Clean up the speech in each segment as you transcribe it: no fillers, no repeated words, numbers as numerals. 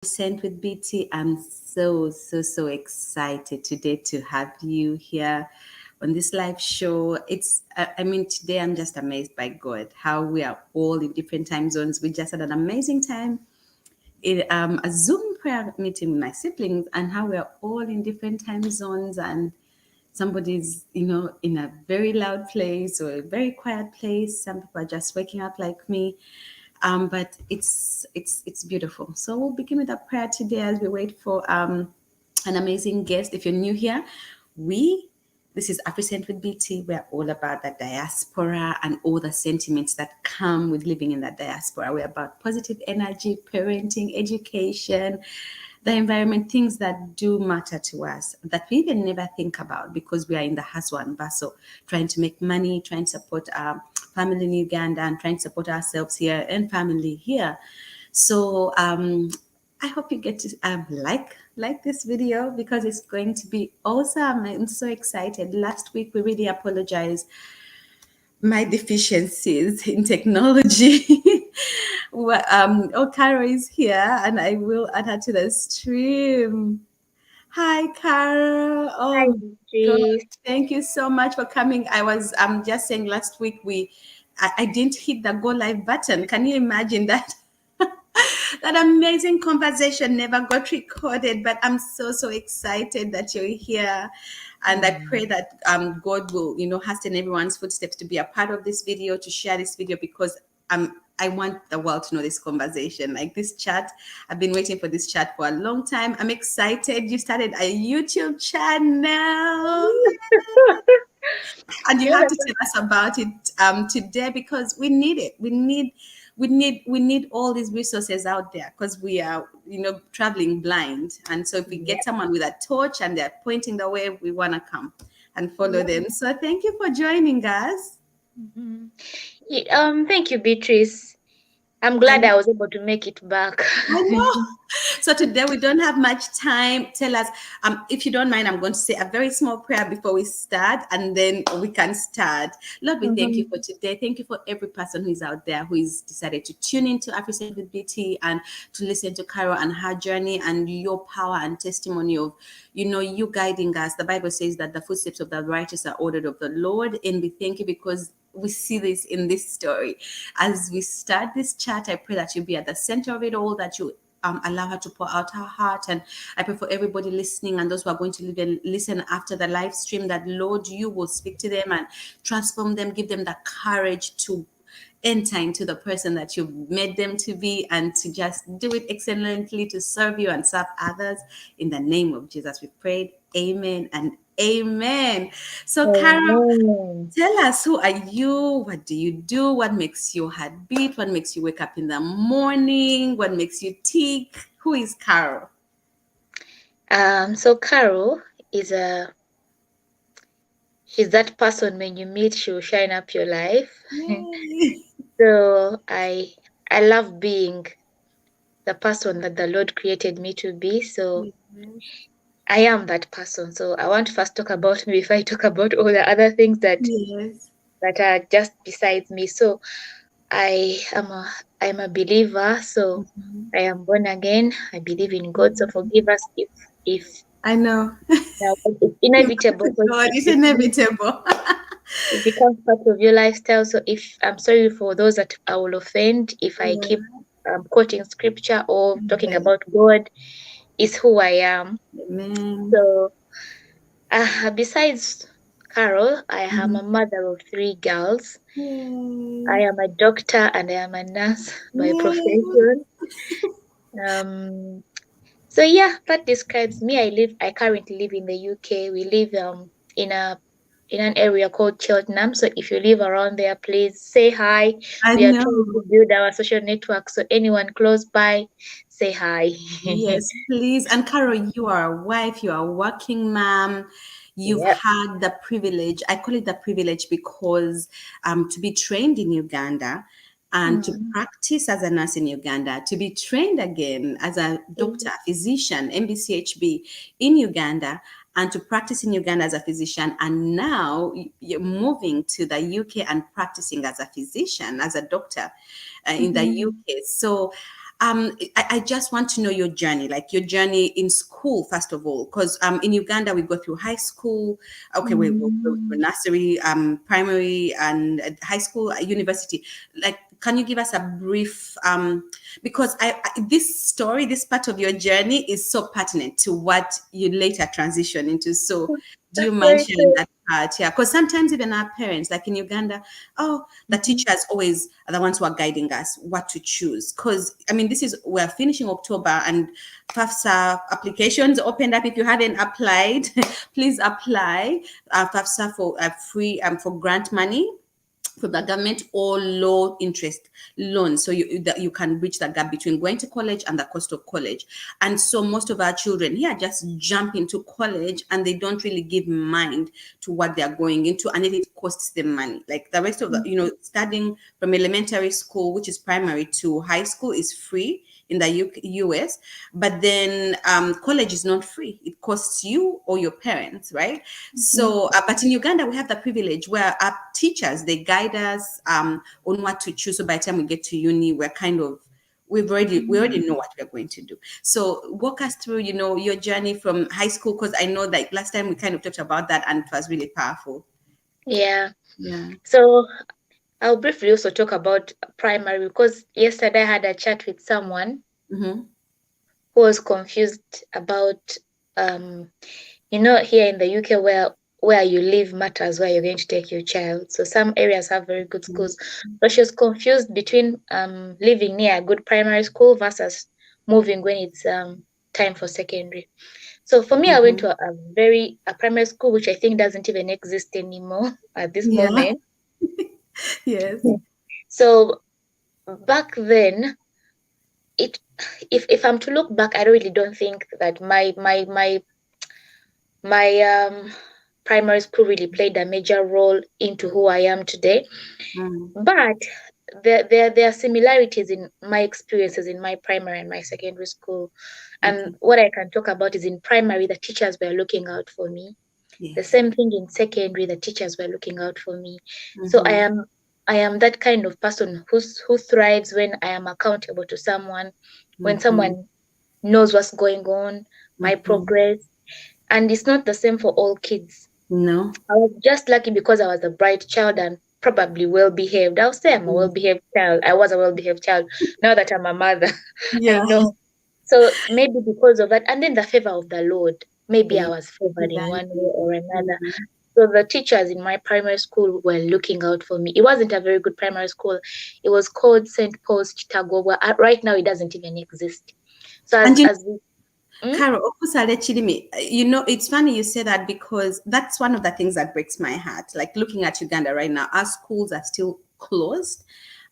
Sent with BT. I'm so excited today to have you here on this live show. Today I'm just amazed by God, how we are all in different time zones. We just had an amazing time in a Zoom prayer meeting with my siblings, and how we are all in different time zones, and somebody's, in a very loud place or a very quiet place. Some people are just waking up like me. But it's beautiful. So we'll begin with a prayer today as we wait for an amazing guest. If you're new here, this is Proficient with BT. We're all about the diaspora and all the sentiments that come with living in that diaspora. We're about positive energy, parenting, education, the environment, things that do matter to us that we even never think about because we are in the hustle and bustle, trying to make money, trying to support our family in Uganda and trying to support ourselves here and family here. So I hope you get to like this video because it's going to be awesome. I'm so excited. Last week we really apologized my deficiencies in technology. Caro is here, and I will add her to the stream. Hi, Caro. Hi, Oh God, Beatrice. thank you so much for coming. I was just saying last week I didn't hit the go live button. Can you imagine that? That amazing conversation never got recorded, but I'm so excited that you're here. And I pray that God will, hasten everyone's footsteps to be a part of this video, to share this video, because I want the world to know this conversation. Like this chat, I've been waiting for this chat for a long time. I'm excited. You started a YouTube channel. And you have to tell us about it today, because we need it. We need all these resources out there, because we are traveling blind. And so if we get someone with a torch and they're pointing the way, we want to come and follow them. So thank you for joining us. Thank you, Beatrice. I'm glad I was able to make it back. I know. So today we don't have much time. Tell us, if you don't mind, I'm going to say a very small prayer before we start, and then we can start. Lord, we thank you for today. Thank you for every person who is out there who is decided to tune into African with BT and to listen to Carol and her journey and your power and testimony of, you guiding us. The Bible says that the footsteps of the righteous are ordered of the Lord, and we thank you because we see this in this story. As we start this chat, I pray that you be at the center of it all, that you allow her to pour out her heart. And I pray for everybody listening and those who are going to listen after the live stream, that Lord, you will speak to them and transform them, give them the courage to enter into the person that you've made them to be, and to just do it excellently, to serve you and serve others. In the name of Jesus, we prayed. Amen and amen. So, Carol, tell us, who are you? What do you do? What makes your heart beat? What makes you wake up in the morning? What makes you tick? Who is Carol? So Carol is she's that person when you meet, she will shine up your life. So I love being the person that the Lord created me to be. So I am that person. So I want to first talk about me before I talk about all the other things that are just besides me. So I'm a believer. So I am born again. I believe in God. So forgive us if I know it's inevitable. God, it's inevitable. It becomes part of your lifestyle. So if I'm sorry for those that I will offend, if I keep quoting scripture or talking about God, is who I am. Amen. So besides Carol, I am a mother of 3 girls. I am a doctor and I am a nurse by profession. So yeah, that describes me. I currently live in the UK. We live in an area called Cheltenham. So if you live around there, please say hi. We are trying to build our social network. So anyone close by, say hi. Yes, please. And Carol, you are a wife, you are a working mom. You've had the privilege, I call it the privilege, because to be trained in Uganda and to practice as a nurse in Uganda, to be trained again as a doctor, physician, MBCHB in Uganda, and to practice in Uganda as a physician. And now you're moving to the UK and practicing as a physician, as a doctor in the UK. So I just want to know your journey, like your journey in school, first of all, because in Uganda we go through high school, okay, we nursery, primary, and high school, university. Like, can you give us a brief? Because this story, this part of your journey, is so pertinent to what you later transition into. So, do you That's mind very sharing true. that part? Yeah, because sometimes even our parents, like in Uganda, oh, the teachers always are the ones who are guiding us what to choose. Because I mean, we're finishing October and FAFSA applications opened up. If you haven't applied, please apply FAFSA for free for grant money from the government or low interest loans, so that you can bridge the gap between going to college and the cost of college. And so most of our children here just jump into college and they don't really give mind to what they are going into, and it costs them money. Like the rest of the, studying from elementary school, which is primary, to high school is free in the US, but then college is not free. It costs you or your parents, right? So, but in Uganda, we have the privilege where our teachers, they guide us on what to choose. So by the time we get to uni, we're kind of, we already know what we're going to do. So walk us through, your journey from high school, because I know that last time we kind of talked about that and it was really powerful. Yeah. Yeah. So I'll briefly also talk about primary because yesterday I had a chat with someone Mm-hmm. who was confused about here in the UK where you live matters where you're going to take your child. So some areas have very good schools. But she was confused between living near a good primary school versus moving when it's time for secondary. So for me, I went Mm-hmm. to a primary school which I think doesn't even exist anymore at this Yeah. moment. Yes. So back then, it if I'm to look back, I really don't think that my primary school really played a major role into who I am today. Mm. But there are similarities in my experiences in my primary and my secondary school. And Okay. what I can talk about is in primary, the teachers were looking out for me. The Yes. same thing in secondary, the teachers were looking out for me. So I Mm-hmm. am I am that kind of person who thrives when I am accountable to someone, when Mm-hmm. someone knows what's going on, my Mm-hmm. progress. And it's not the same for all kids. No. I was just lucky because I was a bright child and probably well behaved. I'll say I'm a well Mm. behaved child. I was a well behaved child. Now that I'm a mother, I Yeah. know. So maybe because of that, and then the favor of the Lord, maybe I was favored in one way or Exactly. another. So the teachers in my primary school were looking out for me. It wasn't a very good primary school. It was called St. Paul's Chicago. Right now, it doesn't even exist. So And as we, mm, Carol, Okusale Chidimi, it's funny you say that because that's one of the things that breaks my heart. Like looking at Uganda right now, our schools are still closed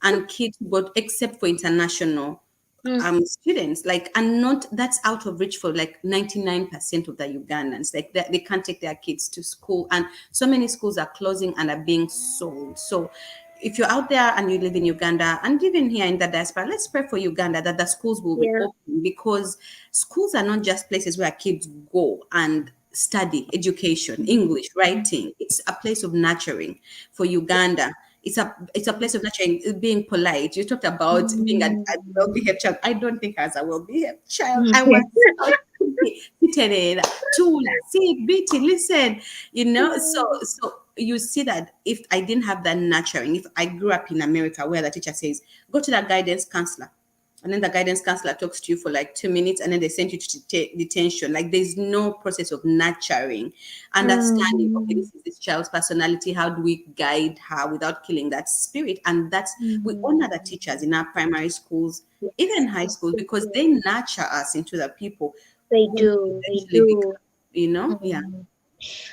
and kids go, except for international mm, students, like, and not, that's out of reach for like 99% of the Ugandans. Like they can't take their kids to school, and so many schools are closing and are being sold. So if you're out there and you live in Uganda and even here in the diaspora, let's pray for Uganda that the schools will be yeah, open, because schools are not just places where kids go and study education, English, writing. It's a place of nurturing for Uganda. It's a place of nurturing, being polite. You talked about being a well-behaved child. I don't think I was a well-behaved child. I was so seated, tula, sit, beating, listen. So you see that if I didn't have that nurturing, if I grew up in America where the teacher says, go to the guidance counselor, and then the guidance counselor talks to you for like 2 minutes and then they send you to detention. Like there's no process of nurturing, understanding, okay, mm, this is this child's personality. How do we guide her without killing that spirit? And that's, we honor the teachers in our primary schools, even yes, high yes, schools, they because do. they nurture us into the people They who we do. They eventually become, do. Yeah. Mm.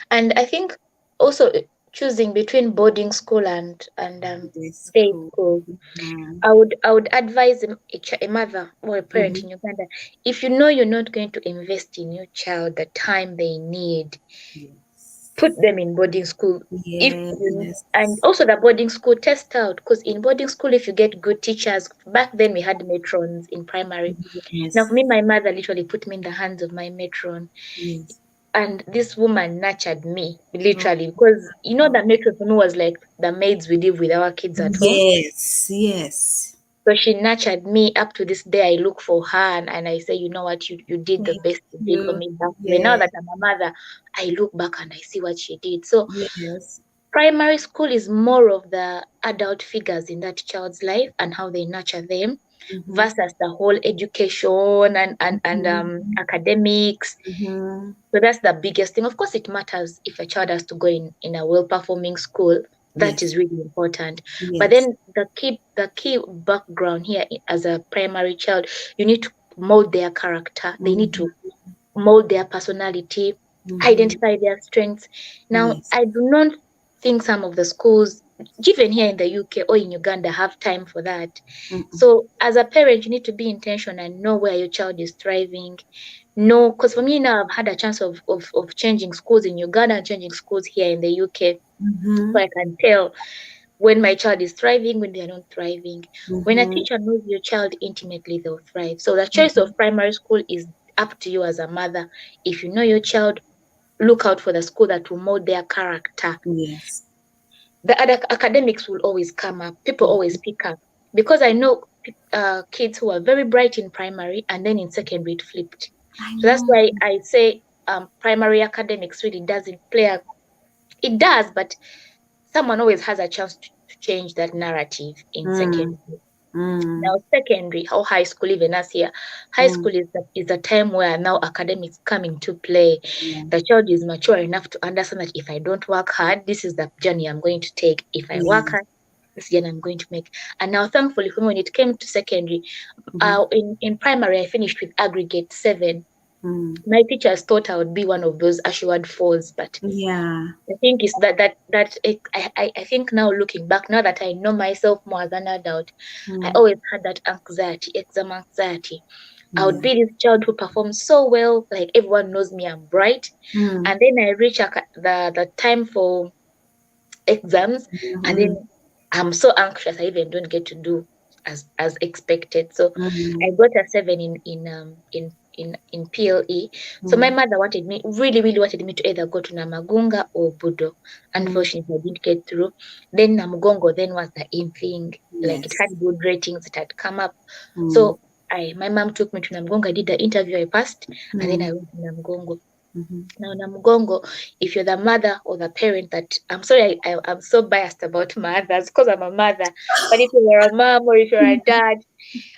And I think also choosing between boarding school and This day cool. school, Mhm. I would advise a mother or a parent Mhm. in Uganda, if you know you're not going to invest in your child the time they need, put Yes. them in boarding school. If you Yes. and also the boarding school test out, because in boarding school, if you get good teachers, back then we had matrons in primary. Now for Yes. me, my mother literally put me in the hands of my matron, Yes. and this woman nurtured me Oh, literally, because the matron for me was like the maids we live with our kids at home. yes. Yes. So she nurtured me up to this day. I look for her and I say, you know what, you did the Thank best you did for you. me back then. Now Yeah. that I'm a mother, I look back and I see what she did. So Yes. primary school is more of the adult figures in that child's life and how they nurture them Mm-hmm. versus the whole education and Mm-hmm. academics. Mm-hmm. So that's the biggest thing. Of course, it matters if a child has to go in a well-performing school. That Yes. is really important. But Yes. then the key background here as a primary child, you need to mold their character. They need Mm-hmm. to mold their personality, Mm-hmm. identify their strengths. Now, Yes. I do not think some of the schools, even here in the UK or in Uganda, have time for that. Mm-mm. So, as a parent, you need to be intentional and know where your child is thriving. No, because for me now, I've had a chance of changing schools in Uganda and changing schools here in the UK. Mm-hmm. So I can tell when my child is thriving, when they are not thriving. When a Mm-hmm. teacher knows your child intimately, they'll thrive. So the choice Mm-hmm. of primary school is up to you as a mother. If you know your child, look out for the school that will mold their character. Yes. The other academics will always come up. People always Mm-hmm. pick up. Because I know kids who are very bright in primary and then in secondary it flipped. I So that's know. why I say primary academics really doesn't play a, it does, but someone always has a chance to change that narrative in Mm. secondary. Mm. Now, secondary or high school, even us here, high Mm. school is a time where now academics come into play. Yeah. The child is mature enough to understand that if I don't work hard, this is the journey I'm going to take. If I work Yeah. hard, this journey I'm going to make. And now, thankfully, for me, when it came to secondary, Mm-hmm. in primary, I finished with aggregate 7. Mm. My teachers thought I would be one of those assured fours, but Yeah. I think it's that it, I think now looking back, now that I know myself more as an adult, I Mm. always had that anxiety, exam anxiety. I would Yeah. be this child who performs so well, like everyone knows me, I'm bright, Mm. and then I reach the time for exams, and Mm-hmm. then I'm so anxious I even don't get to do as expected. So I Mm. got a 7 in PLE. So my Mm. mother wanted me, really, really wanted me to either go to Namagunga or Budo. Mm. Unfortunately, I didn't get through. Then Namugongo then was the in thing. Like it Yes. had good ratings, it had come up. Mm. So my mom took me to Namugongo. I did the interview, I passed, and then Mm. I went to Namugongo. Mm-hmm. Now, Namugongo, if you're the mother or the parent that, I'm sorry, I'm so biased about mothers because I'm a mother, but if you're a mom or if you're a dad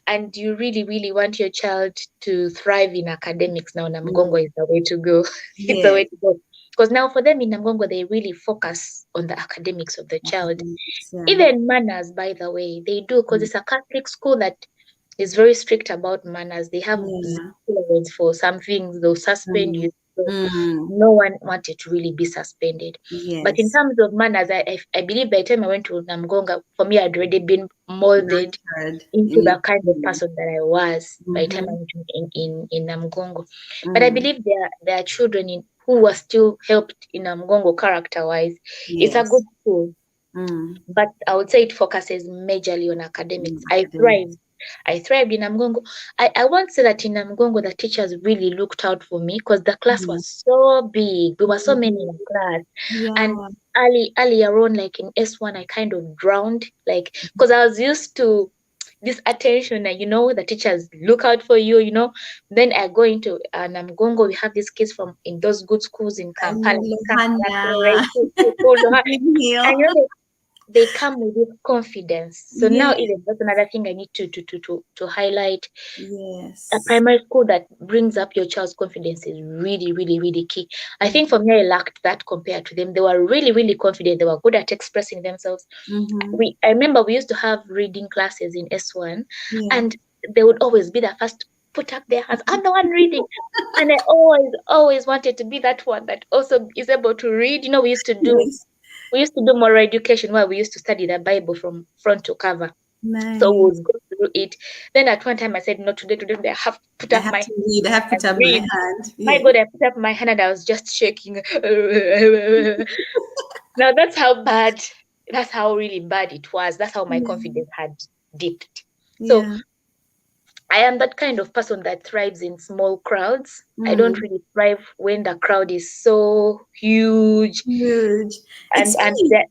and you really, really want your child to thrive in academics, now Mm. Namugongo is the way to go. It's the way Yes. to go. Because now for them in Namugongo, they really focus on the academics of the child. Academics. Yeah. Even manners, by the way, they do because Mm. it's a Catholic school that is very strict about manners. They have Yeah. tolerance for some things, they'll suspend Mm. you. So Mm. no one wanted to really be suspended. But in Yes. terms of manners, I believe by the time I went to Namgonga, for me, I'd already been molded Nurtured into in. the kind of person that I was by the time I Mm-hmm. went in Namgongo. But I Mm. believe there are children who were still helped in Namgongo character-wise. It's a good Yes. school, Mm. but I would say it focuses majorly on academics. I Academics. thrived. I thrived in Namgongo. I won't say that in Namgongo the teachers really looked out for me because the class Mm. was so big. We were so many in Mm-hmm. the class. And Yeah. earlier on, like in S1, I kind of drowned, like because I was used to this attention and the teachers look out for you. Then I go into Namgongo. We have these kids from in those good schools in I Kampala, know right? Lohana. Green Hill. And they come with this confidence. So now Yes. even that's another thing I need to highlight. A Yes. primary school that brings up your child's confidence is really, really, really key. I think for Mm-hmm. me, I lacked that compared to them. They were really, really confident. They were good at expressing themselves. Mm-hmm. I remember we used to have reading classes in S1, Yeah. and they would always be the first to put up their hands. I'm the one reading. And I always, always wanted to be that one that also is able to read. Yes. We used to do moral education where we used to study the Bible from front to cover. So we Nice. would go through it. Then at one time I said, no, today I have to put I up have my to read. I have to and put up my read. hand. My Yeah. God, I put up my hand and I was just shaking. Now that's how really bad it was. That's how my Yeah. confidence had dipped. So Yeah. I am that kind of person that thrives in small crowds. I don't Mm. really thrive when the crowd is so huge Huge. and It's funny. that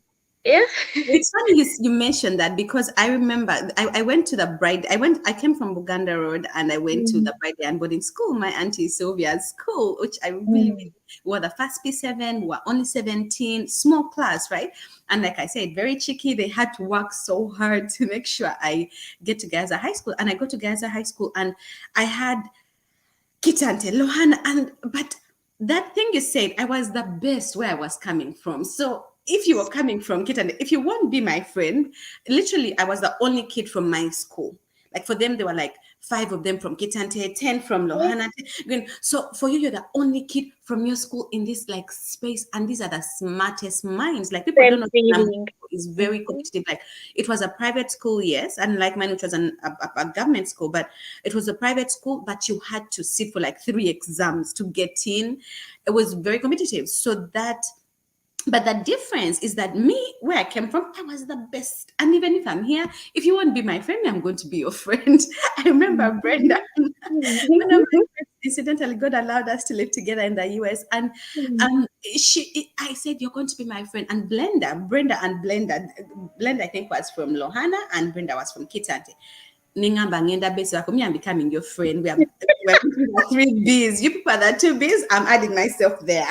Yeah. It's funny you mentioned that because I remember I went to the bride. I came from Buganda Road and I went to the Mm, Bride and boarding school, my auntie Sylvia's school, which I really, mm, really were the first P7, we were only 17, small class, right? And like I said, very cheeky. They had to work so hard to make sure I get to Gaza High School. And I got to Gaza High School and I had Kitante, Lohana, and but that thing you said, I was the best where I was coming from. So if you were coming from Kitante, if you won't be my friend, literally I was the only kid from my school. Like for them, there were like 5 of them from Kitante, 10 from yeah. Lohana. So for you, you're the only kid from your school in this like space, and these are the smartest minds. Like people don't Same know feeling. is very Mhm. competitive. Like it was a private school, yes, and like mine, which was a government school, but it was a private school, but you had to sit for like 3 exams to get in. It was very competitive. So that, but the difference is that me, where I came from, I was the best. And even if I'm here, if you won't be my friend, I'm going to be your friend. I remember Mm. Brenda, one of my Mm. friends, incidentally, God allowed us to live together in the US. And Mm. I said, you're going to be my friend. And Brenda and Blenda, I think, was from Lohana, and Brenda was from Kitante. Ningamba ngenda base wako, me, I'm becoming your friend. We're putting the 3 B's. You people are the 2 B's. I'm adding myself there.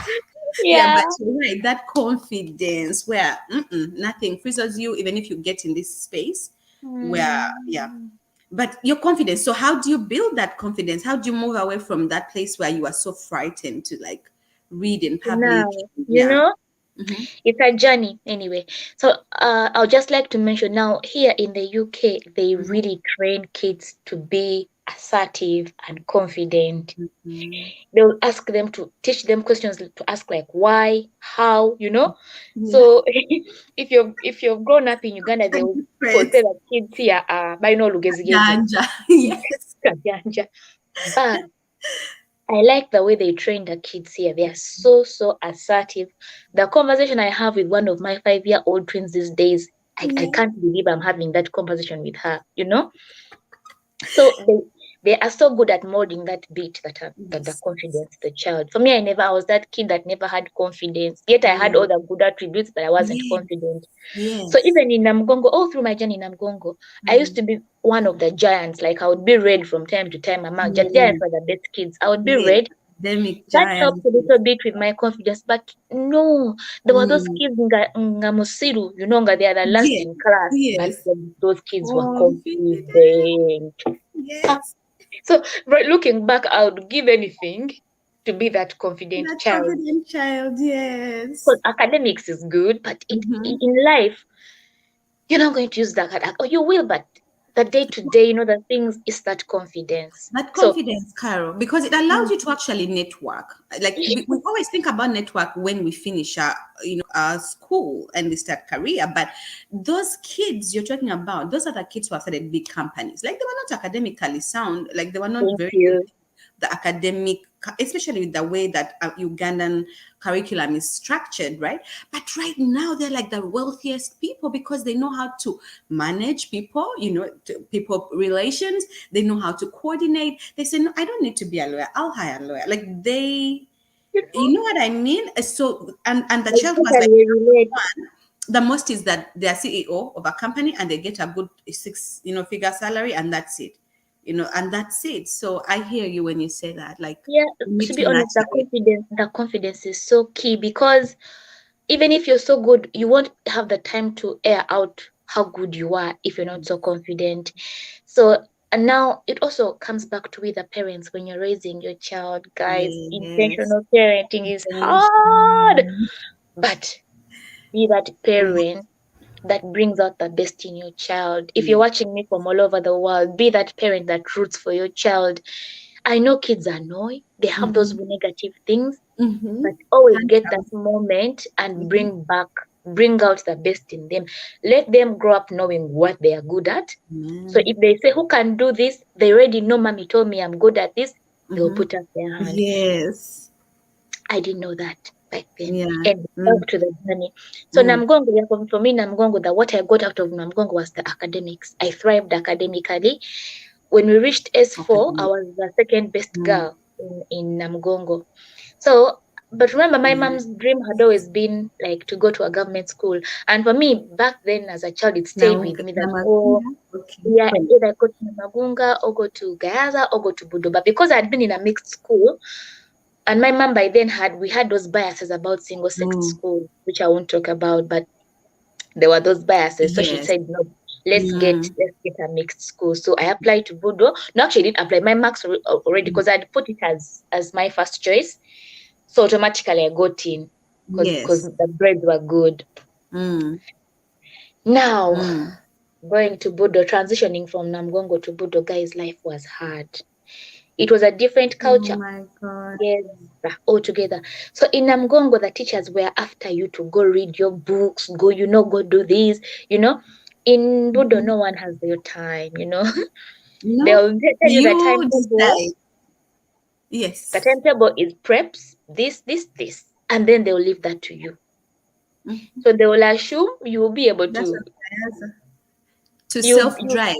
Yeah, Yeah. but you're right. That confidence where nothing freezes you, even if you get in this space where, yeah. Mm. But your confidence. So, how do you build that confidence? How do you move away from that place where you are so frightened to like read in public? Now, Yeah. Mm-hmm. it's a journey anyway. So I'll just like to mention now here in the UK, they Mm-hmm. really train kids to be assertive and confident. Mm-hmm. They'll ask them to teach them questions to ask like why, how, Yeah. So if you've grown up in Uganda, they will people say Friends. that kids here are bino lugezigezi. Janja. Yes. Kajanja. But I like the way they train the kids here. They are so, so assertive. The conversation I have with one of my 5-year-old twins these days, I Yeah. can't believe I'm having that conversation with her. So they are so good at molding that bit that the Yes. confidence the child. For me, I was that kid that never had confidence. Yet I had all Mm. the good attributes, but I wasn't Yes. confident. So Yes. even in Namgongo, all through my journey in Namgongo, I used Mm. to be one of the giants. Like I would be red from time to time. Among giants Mm. were the best kids. I would be Yes. red. Academic That helped giant. a little bit with my confidence, but no, there were those Mm. kids nga Musiru, nga they are the last Yes. in class, but Yes. those kids were Confident. confident. Ah, Yes. so, but looking back, I would give anything to be that confident That child. confident child. Because Yes. academics is good, but Mm-hmm. in life, you're not going to use that, or you will, but the day to day, the things is that confidence. That So, confidence, Carol, because it allows mm, you to actually network. Like we always think about network when we finish our school and we start career, but those kids you're talking about, those are the kids who have started big companies. Like they were not academically sound, like they were not thank very good you. the academic, especially with the way that Ugandan curriculum is structured, right? But right now they're like the wealthiest people because they know how to manage people, people relations. They know how to coordinate. They say, no, I don't need to be a lawyer. I'll hire a lawyer. Like they, You know, you know what I mean? So, and the I child who has like totally relate. the most is that they're CEO of a company and they get a good figure salary and that's it. And that's it. So I hear you when you say that. Like Yeah, you need to to be honest, nurture it. the confidence is so key because even if you're so good, you won't have the time to air out how good you are if you're not so confident. So, and now it also comes back to with the parents when you're raising your child, guys. Yes. Intentional parenting is hard, Attention. but be that Yeah. parent that brings out the best in your child. If you're Yeah. watching me from all over the world, be that parent that roots for your child. I know kids annoy, they have those Mm-hmm. negative things, Mm-hmm. but always get that Tantrums. moment and Mm-hmm. bring out the best in them. Let them grow up knowing what they are good at. So Man. if they say, who can do this? They already know mommy told me I'm good at this. They'll Mm-hmm. put up their hand. Yes. I didn't know that back then. Yeah. And Mm. back to the journey. So Mm. Namgongo, yeah, for me, Namgongo, that what I got out of Namgongo was the academics. I thrived academically. When we reached S4, I Academic. was the second best Mm. girl in Namgongo. So But remember, my mom's dream had always been like to go to a government school. And for me, back then as a child, it stayed with me that, oh, Okay. yeah, either go to Magunga or go to Gayaza or go to Budo. But because I'd been in a mixed school, and my mom by then we had those biases about single sex school, which I won't talk about, but there were those biases. So she Yes. said, no, let's get a mixed school. So I applied to Budo. No, actually I didn't apply. My marks were already, because I'd put it as my first choice. So automatically I got in because the grades were good. Now, going to Budo, transitioning from Namgongo to Budo, guys, life was hard. It was a different culture. Oh my God. Yes, altogether. So in Namgongo, the teachers were after you to go read your books, go do this, In Budo, no one has your time, No, They'll tell you the timetable. Yes. The timetable is preps, this, and then they'll leave that to you. So they will assume you will be able to self-drive.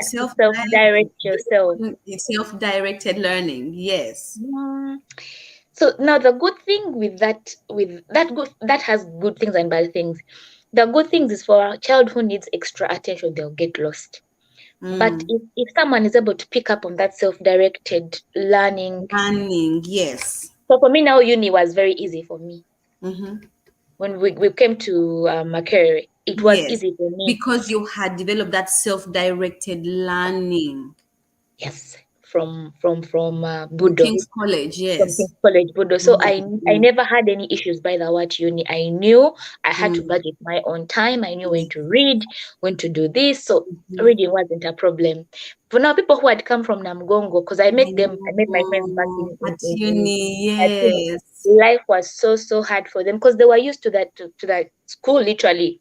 Self-direct yourself. Self-directed learning. Yes. So now the good thing with that has good things and bad things. The good things is for a child who needs extra attention, they'll get lost. But if someone is able to pick up on that self-directed learning, yes. So for me now, uni was very easy for me. When we came to Makerere, it was easy for me because you had developed that self-directed learning. Yes, from Budo. King's College, yes. From King's College, Budo. So I never had any issues by the word uni. I knew I had to budget my own time. I knew when to read, when to do this. So reading wasn't a problem. For now, people who had come from Namgongo, because I met my friends back in uni, yes. Life was so hard for them because they were used to that school literally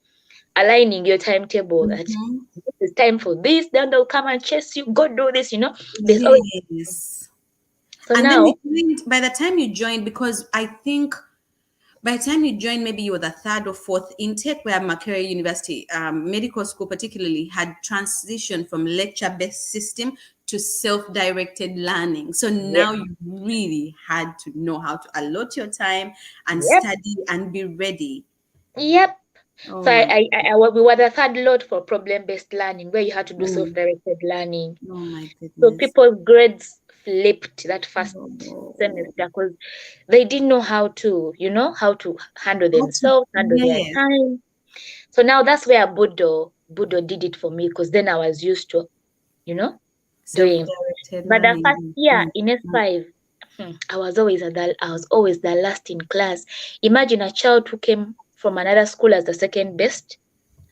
aligning your timetable that it's time for this, then they'll come and chase you, go do this, There's always... So and now, then by the time you joined, because I think by the time you joined, maybe you were the third or fourth intake, where Makerere University Medical School particularly had transitioned from lecture-based system to self-directed learning. So now you really had to know how to allot your time and study and be ready. Yep. So we were the third lot for problem-based learning, where you had to do self-directed learning. Oh my goodness. So people's grades flipped that first semester because they didn't know how to handle themselves, handle their time. So now that's where Budo did it for me, because then I was used to, doing. But the first year in S5, I was always the last in class. Imagine a child who came from another school as the second best,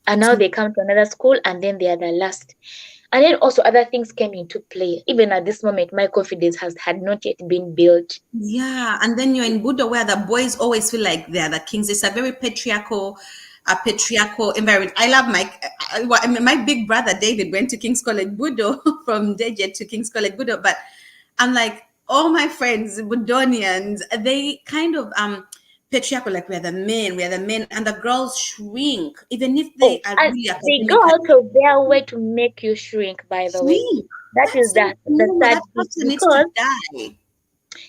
and now they come to another school and then they are the last. And then also other things came into play. Even at this moment, my confidence had not yet been built. Yeah, and then you're in Budo, where the boys always feel like they're the kings. It's a very patriarchal environment. I love my big brother David went to King's College Budo from Deje to King's College Budo, but I'm like, all my friends Budonians, they kind of patriarchal, like we're the men, and the girls shrink, even if they are really they go out of their way to make you shrink, by the way. That's the sad thing,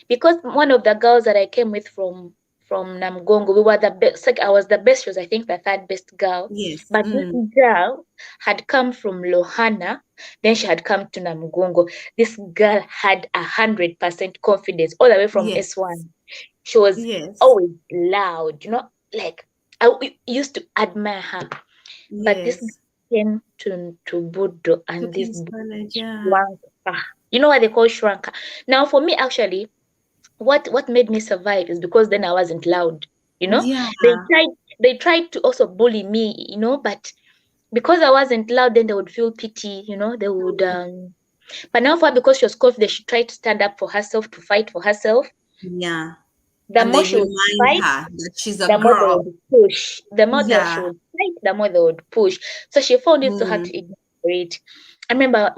because one of the girls that I came with from Namgongo, we were the best. Like I was the best, she was I think the third best girl. Yes. But this girl had come from Lohana, then she had come to Namgongo. This girl had 100% confidence all the way from S1. She was always loud, like I used to admire her. But this came to Budo, and this shrank. You know what they call shrank? Now for me, actually, what made me survive is because then I wasn't loud. They tried to also bully me, but because I wasn't loud, then they would feel pity, they would but now because she was confident, she tried to stand up for herself, to fight for herself. The more she would fight, that she's a the more girl. they would push. The more she would fight, the more they would push. So she found it so hard to ignore it. I remember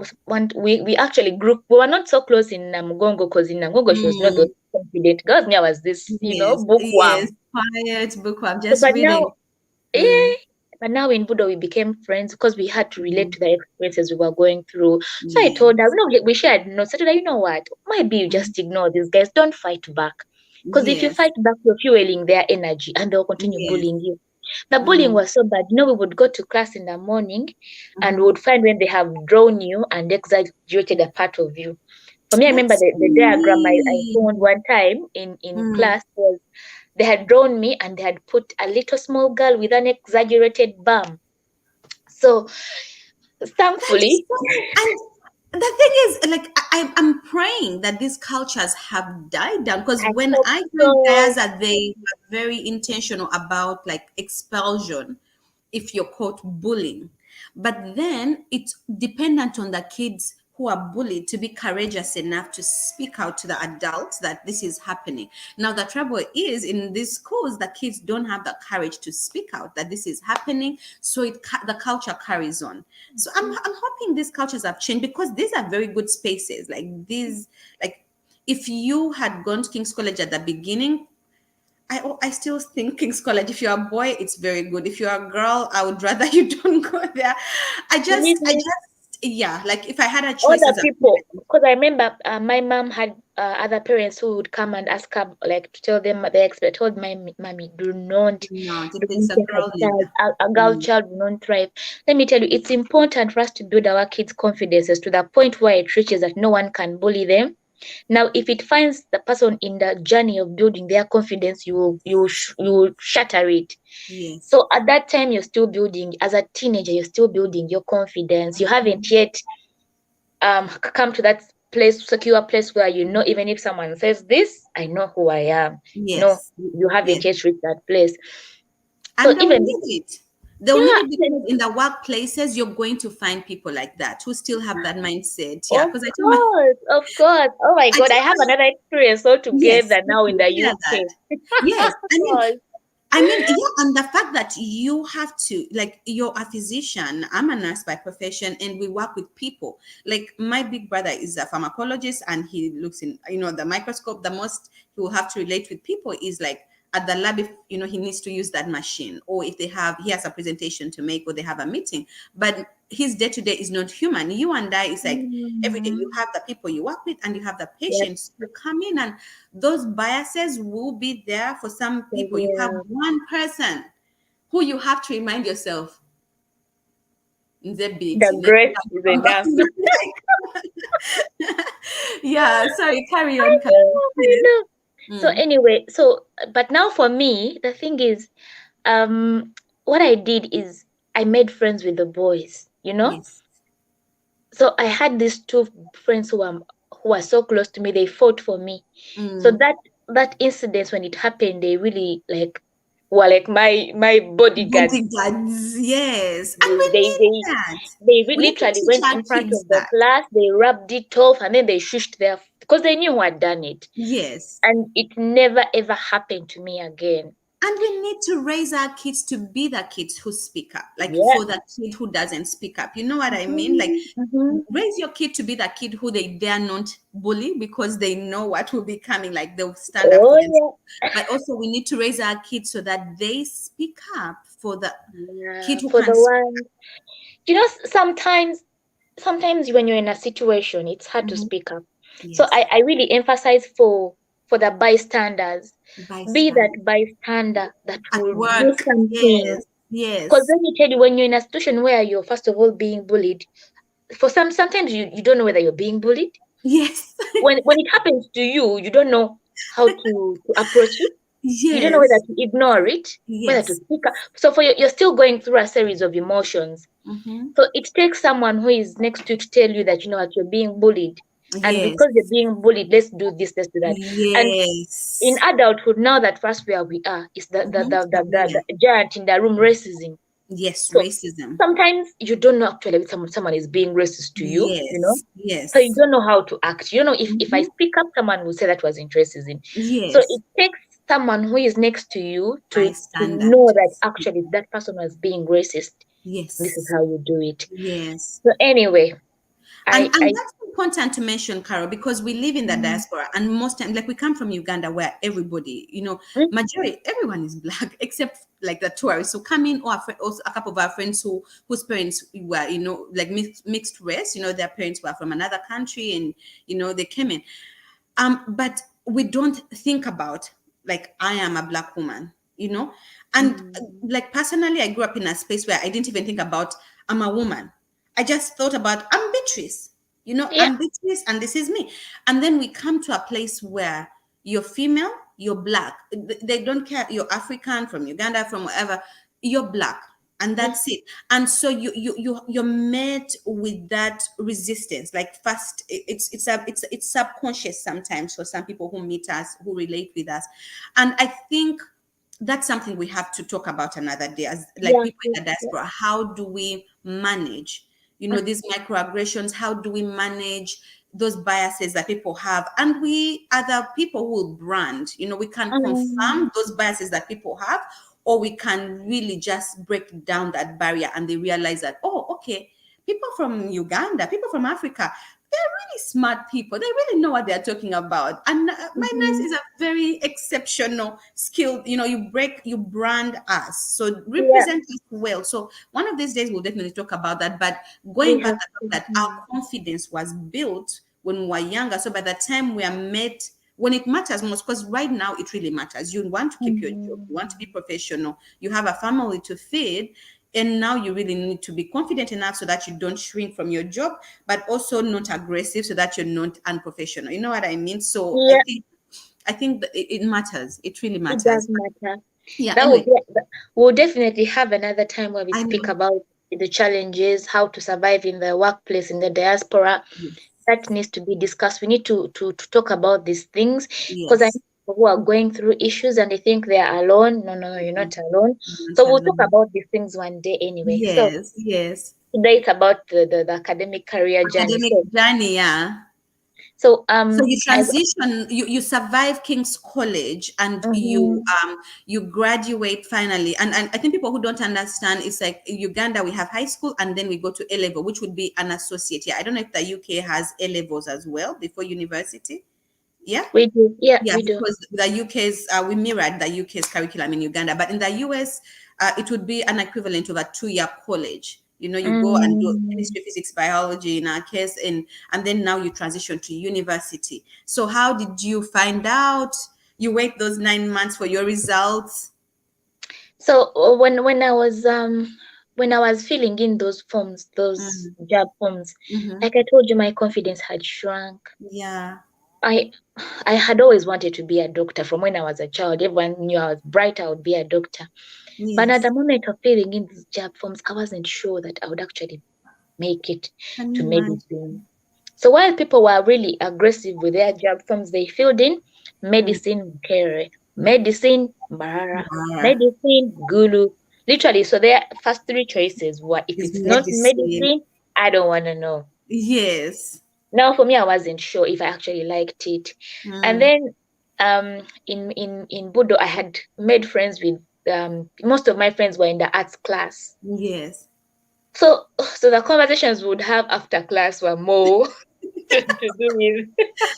we actually grouped. We were not so close in Namgongo, because in Namgongo she was not the confident girls. Me, I was this, bookworm. Quiet bookworm, just reading. But now in Budo we became friends because we had to relate to the experiences we were going through. So I told her, we shared notes. I told her, you know what? Maybe you just ignore these guys. Don't fight back. Because if you Yes. fight back, you're fueling their energy and they'll continue Yes. bullying you. The bullying Mm. was so bad. We would go to class in the morning and we Mm-hmm. would find when they have drawn you and exaggerated a part of you. For me, I remember That's so the diagram I mean. found one time in Mm. class was they had drawn me and they had put a little small girl with an exaggerated bum. So That is thankfully, so. And the thing is, like, I'm praying that these cultures have died down because I when hope I joined so. Gaza, they were very intentional about like expulsion if you're caught bullying. But then it's dependent on the kids who are bullied to be courageous enough to speak out to the adults that this is happening. Now, the trouble is in these schools, the kids don't have the courage to speak out that this is happening. So the culture carries on. So I'm hoping these cultures have changed because these are very good spaces. Like these, like if you had gone to King's College at the beginning, I still think King's College. If you're a boy, it's very good. If you're a girl, I would rather you don't go there. Believe me, Yeah. Like if I had a all choice the as a people, because I remember my mom had other parents who would come and ask her, like, to tell them they expect, told my mommy, no, do it's not a take girl a child, leader. a girl Mm, child will not thrive. Let me tell you, it's important for us to build our kids' confidences to the point where it reaches that no one can bully them. Now, if it finds the person in the journey of building their confidence, you will shatter it. yes. So at that time, you're still building. As a teenager, you're still building your confidence. You haven't Mhm. yet come to that place, secure place where you know, even if someone says this, I know who I am. No, Yes. you Yes. haven't yet reached that place. So And they'll even need it. They'll need yeah, it because in the workplaces, you're going to find people like that who still have that mindset. Yeah. of Because course, of course. Oh my I God, I tell have my, another experience yes, altogether let now in me the hear UK. that. Yes. Gosh. Yeah, and the fact that you have to, like, you're a physician, I'm a nurse by profession, and we work with people. Like, my big brother is a pharmacologist, and he looks in, the microscope. The most he will have to relate with people is like at the lab, if he needs to use that machine, or if he has a presentation to make, or they have a meeting. But his day to day is not human. You and I is like every day. You Mhm. have the people you work with, and you have the Yep. patients who come in, and those biases will be there for some So, people. You have yeah, one person who you have to remind yourself, "Nze beat, the grace is enough. yeah, sorry, carry I on, Carol. know, I Yes. know. So Mm. anyway, but now for me, the thing is, what I did is I made friends with the boys, you know. Yes. So I had these two friends who are so close to me. They fought for me. So Mm. that incident when it happened, they really like were like my bodyguards. Bodyguards, yes. And They we they need they that. they We need to literally teach went our in front kids of the that. class. They rubbed it off and then they shushed their because they knew who had done it, Yes. and it never ever happened to me again. And we need to raise our kids to be the kids who speak up, like Yeah. for the kid who doesn't speak up. You know what I mean? Like, Mm-hmm. raise your kid to be the kid who they dare not bully because they know what will be coming, like they'll stand up for themselves. Oh But also, we need to raise our kids so that they speak up for the yeah. kid who For can the speak. one, sometimes when you're in a situation, it's hard to Mhm. speak up. So Yes. I really emphasize for the bystanders. Be that Bystand. bystander that At will do work. something. Yes. Because Yes. let me tell you, when you're in a situation where you're first of all being bullied, sometimes you don't know whether you're being bullied. Yes. When it happens to you, you don't know how to approach it. You don't know whether Yes. to ignore it, whether to Yes. speak up. So you're still going through a series of emotions. Hmm. So it takes someone who is next to you to tell you that you know what you're being bullied. And Yes. because you're being bullied, let's do this, let's do that. And in Yes. adulthood, now that first where we are is Mhm. Severe. the giant in the room racism. Yes, So racism. sometimes you don't know actually if someone is being racist to you, you know. Yes, So you yes. don't know how to act. You don't know if I Mhm. speak up, someone will say that wasn't racism. So Yes, it takes someone who is next to you to bystander know to that speak. actually that person was being racist. This is Yes, how you do it. yes. So anyway, And I that's important to mention, Carol, because we live in the mm, diaspora, and most time, like we come from Uganda, where everybody, mm, majority, everyone is black, except like the tourists who come in, or also a couple of our friends whose parents were, like mixed race. Their parents were from another country, and they came in. But we don't think about, like, I am a Black woman, and like personally, I grew up in a space where I didn't even think about I'm a woman. I just thought about I'm Beatrice, Yeah. I'm Beatrice, and this is me. And then we come to a place where you're female, you're Black. They don't care. You're African, from Uganda, from wherever. You're Black, and Yeah. that's it. And so you're met with that resistance. Like, first, it's subconscious sometimes for some people who meet us, who relate with us. And I think that's something we have to talk about another day, as like Yeah. people in the Yeah. diaspora. How do we manage, these microaggressions? How do we manage those biases that people have? And we are the people who will brand, we can confirm those biases that people have, or we can really just break down that barrier, and they realize that, oh, okay, people from Uganda, people from Africa, they're really smart people. They really know what they're talking about. And my nurse is a very exceptional skill. You brand us. So Yeah. represent us well. So one of these days we'll definitely talk about that. But We going back have to to. that, our confidence was built when we were younger. So by the time we are met, when it matters most, because right now it really matters. You want to keep your job, you want to be professional, you have a family to feed, and now you really need to be confident enough so that you don't shrink from your job, but also not aggressive so that you're not unprofessional. You know what I mean? So I Yeah. think I think that it matters. It really It does matters. matter. Yeah. That will Anyway, be. We'll definitely have another time where we I speak know. about the challenges, how to survive in the workplace in the diaspora. Yes. That needs to be discussed. We need to talk about these things, because I know Yes. people who are going through issues and they think they are alone. No, no, no, you're not alone. Not So we'll talk alone. about these things one day anyway. So Yes. Yes. today it's about the academic career journey. Academic journey. Yeah. So So you I transition, you survive King's College, and you mhm. you graduate finally. And I think people who don't understand, it's like in Uganda we have high school and then we go to A level, which would be an associate. Yeah, I don't know if the UK has A levels as well before university. Yeah. We do, yeah, Yeah, we do. because the UK's we mirrored the UK's curriculum in Uganda, but in the US, it would be an equivalent of a 2-year college. You go and do Mm. chemistry, physics, biology in our case, and then now you transition to university. So how did you find out? You wait those 9 months for your results. So when I was filling in those forms, those Mm, job forms, mm-hmm. like I told you, my confidence had shrunk. Yeah. I I had always wanted to be a doctor from when I was a child. Everyone knew I was bright, I would be a doctor. But at the Yes. moment of filling in these job forms, I wasn't sure that I would actually make it Can to you imagine? medicine. So while people were really aggressive with their job forms, they filled in Mm. medicine Mkere, medicine Mbarara, Yeah. medicine Gulu. Literally, so their first three choices were, if Is it's not medicine. medicine, I don't want to know. Yes. Now for me, I wasn't sure if I actually liked it. And Mm. then in Budo, I had made friends with most of my friends were in the arts class. Yes. So the conversations we would have after class were more to do with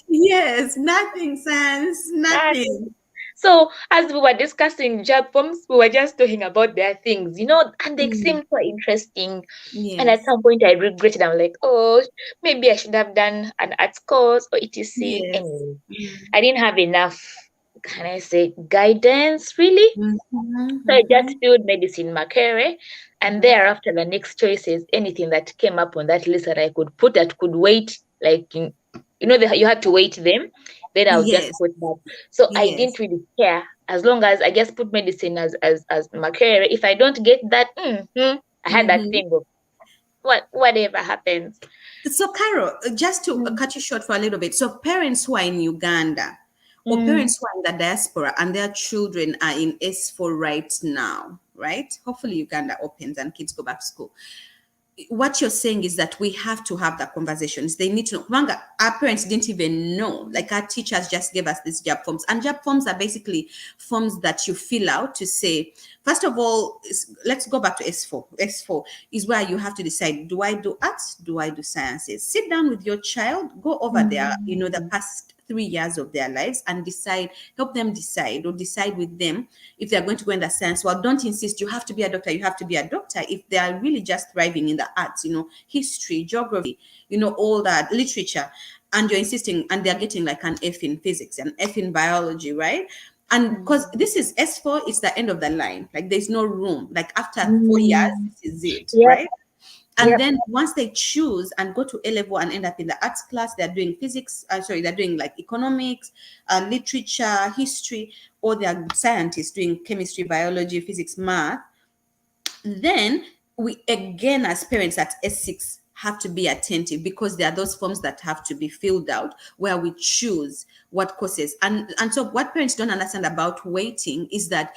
Yes, nothing, sense, that. nothing. So as we were discussing job forms, we were just talking about their things, and they Mm, seemed so interesting. And at yes, some point I regretted. I'm like, oh, maybe I should have done an arts course or etc. yes. Anyway, Mm, I didn't have enough, can I say, guidance really. mhm, So I just mhm, filled medicine Makere, and mhm. thereafter the next choice is anything that came up on that list that I could put that could wait, like you had to wait them. Then I would just Yes, put that. So I didn't yes. really care as long as I just put medicine as Makere. If I don't get that, I had that Mhm. thing of whatever happens. So, Carol, just to Mm, cut you short for a little bit. So, parents who are in Uganda or mm. parents who are in the diaspora and their children are in S4 right now, right? Hopefully, Uganda opens and kids go back to school. What you're saying is that we have to have that conversations. They need to know. Manga, our parents didn't even know. Like, our teachers just gave us these job forms, and job forms are basically forms that you fill out to say, first of all, let's go back to S4. S4 is where you have to decide: do I do arts? Do I do sciences? Sit down with your child, go over their, the Mm. past 3 years of their lives, and decide. Help them decide, or decide with them if they're going to go in the science. Well, don't insist you have to be a doctor. You have to be a doctor. If they are really just thriving in the arts, history, geography, all that literature, and you're insisting, and they're getting like an F in physics, an F in biology, right? And because this is S4, it's the end of the line. Like there's no room. Like after 4 years, Mm. this is it, Yep. right? And Yep. then once they choose and go to A level and end up in the arts class, they're doing physics, sorry, they're doing like economics, literature, history, or they're scientists doing chemistry, biology, physics, math. Then we again, as parents at S6, have to be attentive, because there are those forms that have to be filled out where we choose what courses. And so what parents don't understand about weighting is that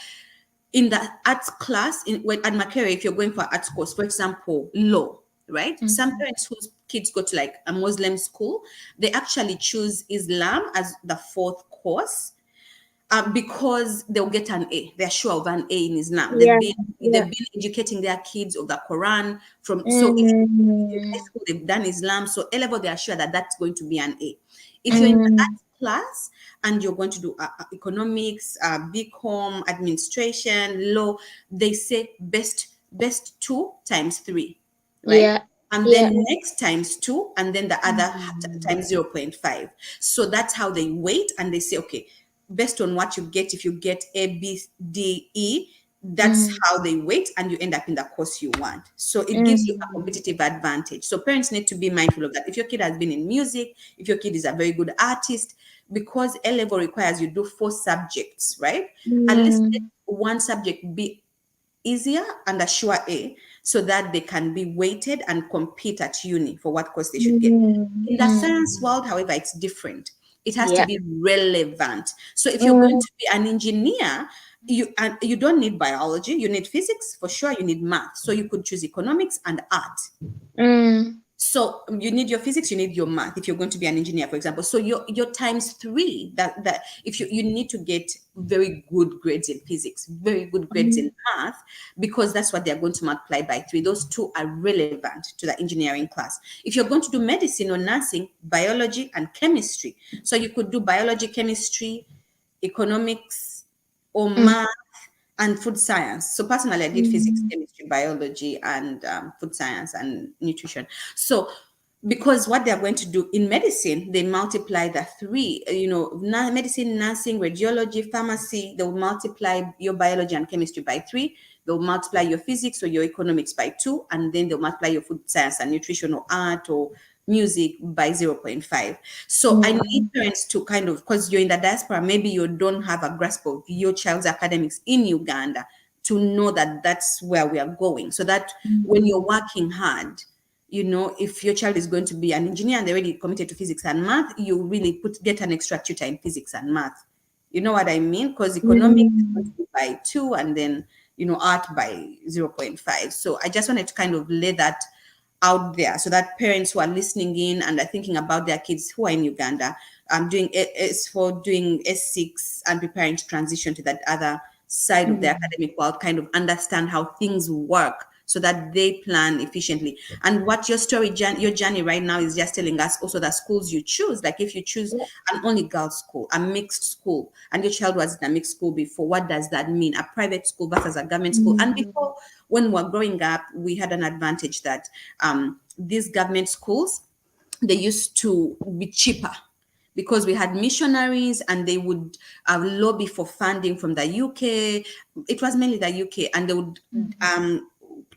in the arts class, at Makerere, if you're going for arts course, for example, law, right? Some Mhm. parents whose kids go to like a Muslim school, they actually choose Islam as the fourth course, because they'll get an A. They're sure of an A in Islam. Yeah. They've Yeah. been educating their kids of the Quran from, so in high Mm. school they've done Islam, so A level they are sure that that's going to be an A. If you're in the Mm. arts class and you're going to do economics, BCom, administration, law, they say best 2 times 3, right? Yeah. And Yeah. then next times 2, and then the other times 0.5. So that's how they weight, and they say, okay, based on what you get, if you get A, B, D, E, that's Mm. how they weight, and you end up in the course you want. So it gives you a Mm. competitive advantage. So parents need to be mindful of that. If your kid has been in music, if your kid is a very good artist, because A level requires you do 4 subjects, right? At least let Mm. one subject be easier and a sure A, so that they can be weighted and compete at uni for what course they should get. Mm. In the Mm. science world, however, it's different. It has to Yeah. be relevant. So if you're going Mm. to be an engineer, you don't need biology, you need physics for sure, you need math. So you could choose economics and art. Mm. So you need your physics, you need your math if you're going to be an engineer, for example. So your times 3, that if you need to get very good grades in physics, very good grades in Mm. math, because that's what they're going to multiply by 3. Those two are relevant to the engineering class. If you're going to do medicine or nursing, biology and chemistry. So you could do biology, chemistry, economics, or Mm. math, and food science. So personally, I did physics, Mm. chemistry, biology, and food science and nutrition. So because what they're going to do in medicine, they multiply the 3, medicine, nursing, radiology, pharmacy, they'll multiply your biology and chemistry by 3. They'll multiply your physics or your economics by 2, and then they'll multiply your food science and nutrition or art or music by 0.5. So I need Mm. parents to kind of, because you're in the diaspora, maybe you don't have a grasp of your child's academics in Uganda, to know that that's where we are going. So that when you're Mm. working hard, if your child is going to be an engineer and they're already committed to physics and math, you really get an extra tutor in physics and math. You know what I mean? Because economics is going to Mm. be by 2, and then, art by 0.5. So I just wanted to kind of lay that out there, so that parents who are listening in and are thinking about their kids who are in Uganda, doing S4, doing S6, and preparing to transition to that other side of the Mm. academic world, kind of understand how things work, so that they plan efficiently. And what your your journey right now is just telling us also the schools you choose. Like if you choose Yeah. an only girls school, a mixed school, and your child was in a mixed school before, what does that mean? A private school versus a government school. And Mm. before, when we were growing up, we had an advantage that these government schools, they used to be cheaper, because we had missionaries and they would lobby for funding from the UK. It was mainly the UK, and they would Mm.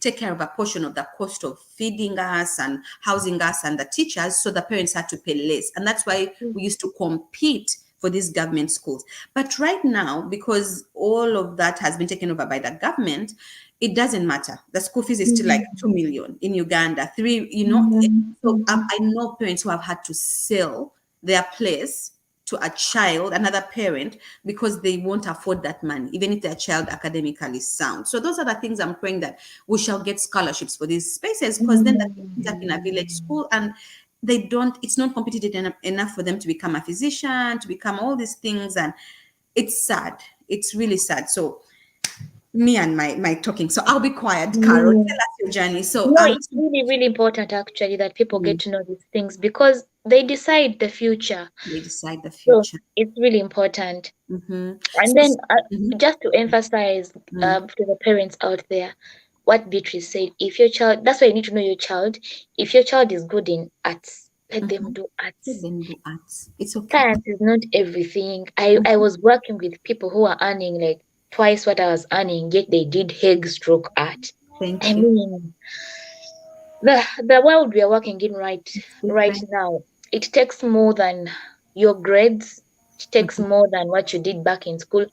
take care of a portion of the cost of feeding us and housing us and the teachers, so the parents had to pay less. And that's why we used to compete for these government schools. But right now, because all of that has been taken over by the government, it doesn't matter. The school fees is still like Mm. 2 million in Uganda, 3, Mm. So Mm. I know parents who have had to sell their place to a child, another parent, because they won't afford that money, even if their child academically sound. So those are the things I'm praying, that we shall get scholarships for these spaces, because then they end up in a village Mm. school, and it's not competitive enough for them to become a physician, to become all these things. And it's sad. It's really sad. So me and my talking. So I'll be quiet. Carol, tell Mm. us your journey. So No, it's really, really important actually that people mm, get to know these things because they decide the future. they decide the So future. it's really important. Hmm. And So, then mhm, just to emphasize mm, to the parents out there, what Beatrice said, if your child, that's why you need to know your child. If your child is good in arts, let them do Let arts. them do arts. It's okay. Science is not everything. I was working with people who are earning like twice what I was earning, yet they did Hague stroke art. Thank I you. mean, the world we are working in right Different. now, it takes more than your grades. It takes Mm-hmm. more than what you did back in school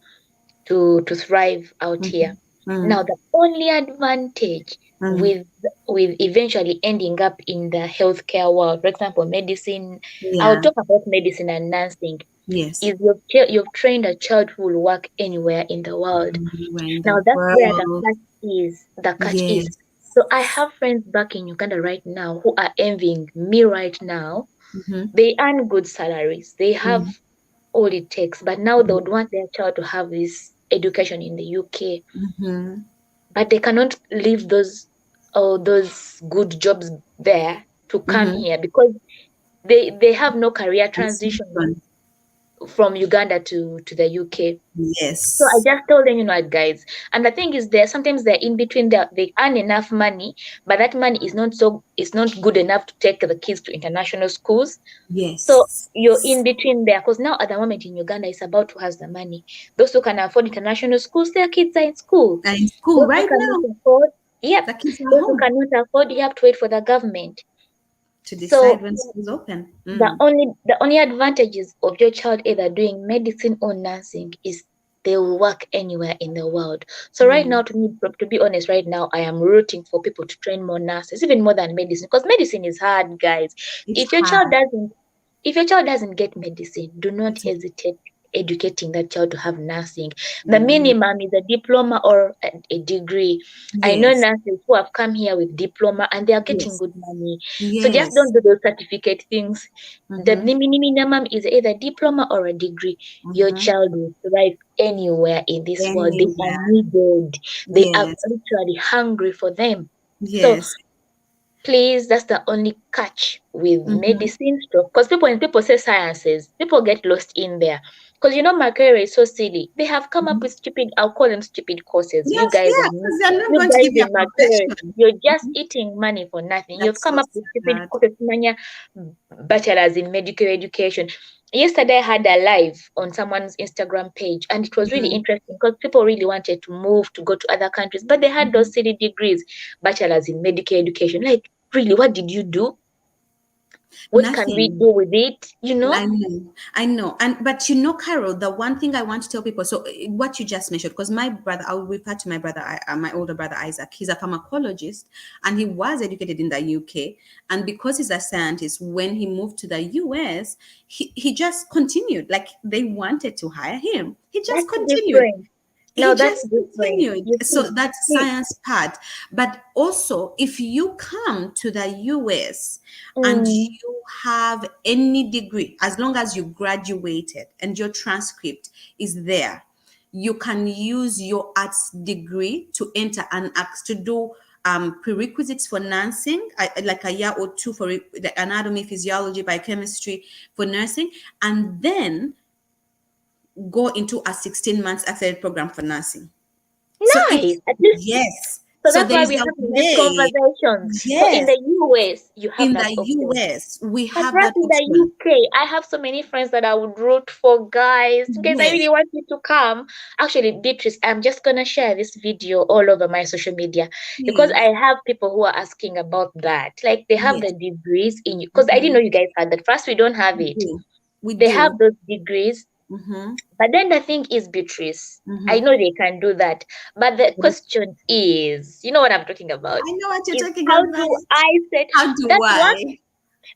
to thrive out here. Mm-hmm. Now, the only advantage Mm. with eventually ending up in the healthcare world, for example, medicine. I will Yeah. talk about medicine and nursing. Yes. Is you've trained a child who will work anywhere in the world. Anywhere in Now the that's where the world. catch is. The catch is. Yes. So I have friends back in Uganda right now who are envying me right now. Mm-hmm. They earn good salaries. They have Mm-hmm. all it takes, but now they would want their child to have this education in the UK, Mm-hmm. but they cannot leave those good jobs there to come Mm-hmm. here because they have no career transition Transition. from Uganda to the UK. So I Yes. just told them, guys. And the thing is, sometimes they're in between. They earn enough money, but that money is not good enough to take the kids to international schools. So Yes. you're in between there, because now at the moment in Uganda, it's about who has the money. Those who can afford international schools, their kids are in school. They're in school Those who right cannot now. afford, yep. The kids are Those who home cannot afford, you have to wait for the government. to decide So when school's open. the only advantages of your child either doing medicine or nursing is they will work anywhere in the world. So right Yeah. now, to be honest, right now I am rooting for people to train more nurses, even more than medicine, because medicine is hard, guys. It's If your child hard. doesn't, if your child doesn't get medicine, do not It's hesitate educating that child to have nursing. The yeah. minimum is a diploma or a degree. I know Yes. nurses who have come here with diploma and they are getting Yes. good money. So just don't Yes. do those certificate things. The Mm-hmm. minimum is either diploma or a degree. Your Mm-hmm. child will thrive anywhere in this world. They are Anywhere. needed. They are Yes. literally hungry for them. So Yes. please, that's the only catch with Mm-hmm. medicine stuff. Because when people say sciences, people get lost in there. Because my career is so silly. They have come up Mm-hmm. with stupid, I'll call them stupid courses. You Yes, guys yeah, in because they're not you going to guys give you in a my career, profession. you're just Mhm. eating money for nothing. You've That's come so up with stupid sad. courses, mania, bachelors in medical education. Yesterday I had a live on someone's Instagram page, and it was really Mm-hmm. interesting because people really wanted to move to go to other countries, but they had Mm-hmm. those silly degrees, bachelors in medical education. Like, really, what did you do? What can we Nothing. do with it? I know, and but Carol, the one thing I want to tell people. So what you just mentioned, because my brother, I will refer to my brother, my older brother Isaac. He's a pharmacologist, and he was educated in the UK. And because he's a scientist, when he moved to the US, he just continued. Like they wanted to hire him, he just That's continued. different. Now He that's just different. continued. You So see, that's see, science part. But also, if you come to the US and mm, you have any degree, as long as you graduated and your transcript is there, you can use your arts degree to enter and ask to do prerequisites for nursing, like a year or two for the anatomy, physiology, biochemistry for nursing, and then go into a 16 months accelerated program for nursing. So nice. it's At least, yes. so So that's there why is we're a having nice way. conversations. So in Yes. the US, you have In that the option. US, we But have right that in the option. UK, I have so many friends that I would root for, guys. Guys, I Yes. really want you to come. Actually, Beatrice, I'm just gonna share this video all over my social media because Please. I have people who are asking about that. Like they have the Yes. degrees in you. Because I didn't know Mm-hmm. you guys had that. First, we don't have We it. do. We They have do. those degrees, Mm-hmm. but then the thing is, Beatrice, I Mm-hmm. know they can do that. But the question is, you know what I'm talking about? I know what you're Is talking how about. do I set How do that work? I?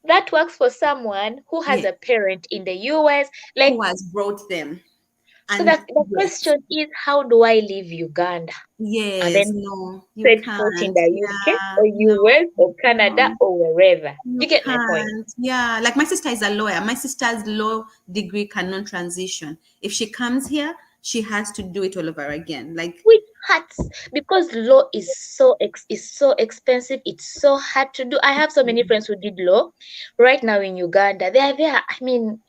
That works for someone who has Yes. a parent in the US. Like, Who has brought them? so And the yes. question is, how do I leave Uganda and Yes. then No, you set foot in can't. the UK Yeah. or No. US or Canada No. or wherever? Do You you get my point? can't. Yeah. Like my sister is a lawyer. My sister's law degree cannot transition. If she comes here, she has to do it all over again. Like, Which hurts because law is so expensive. It's so hard to do. I have so many friends who did law right now in Uganda. They are there. I mean,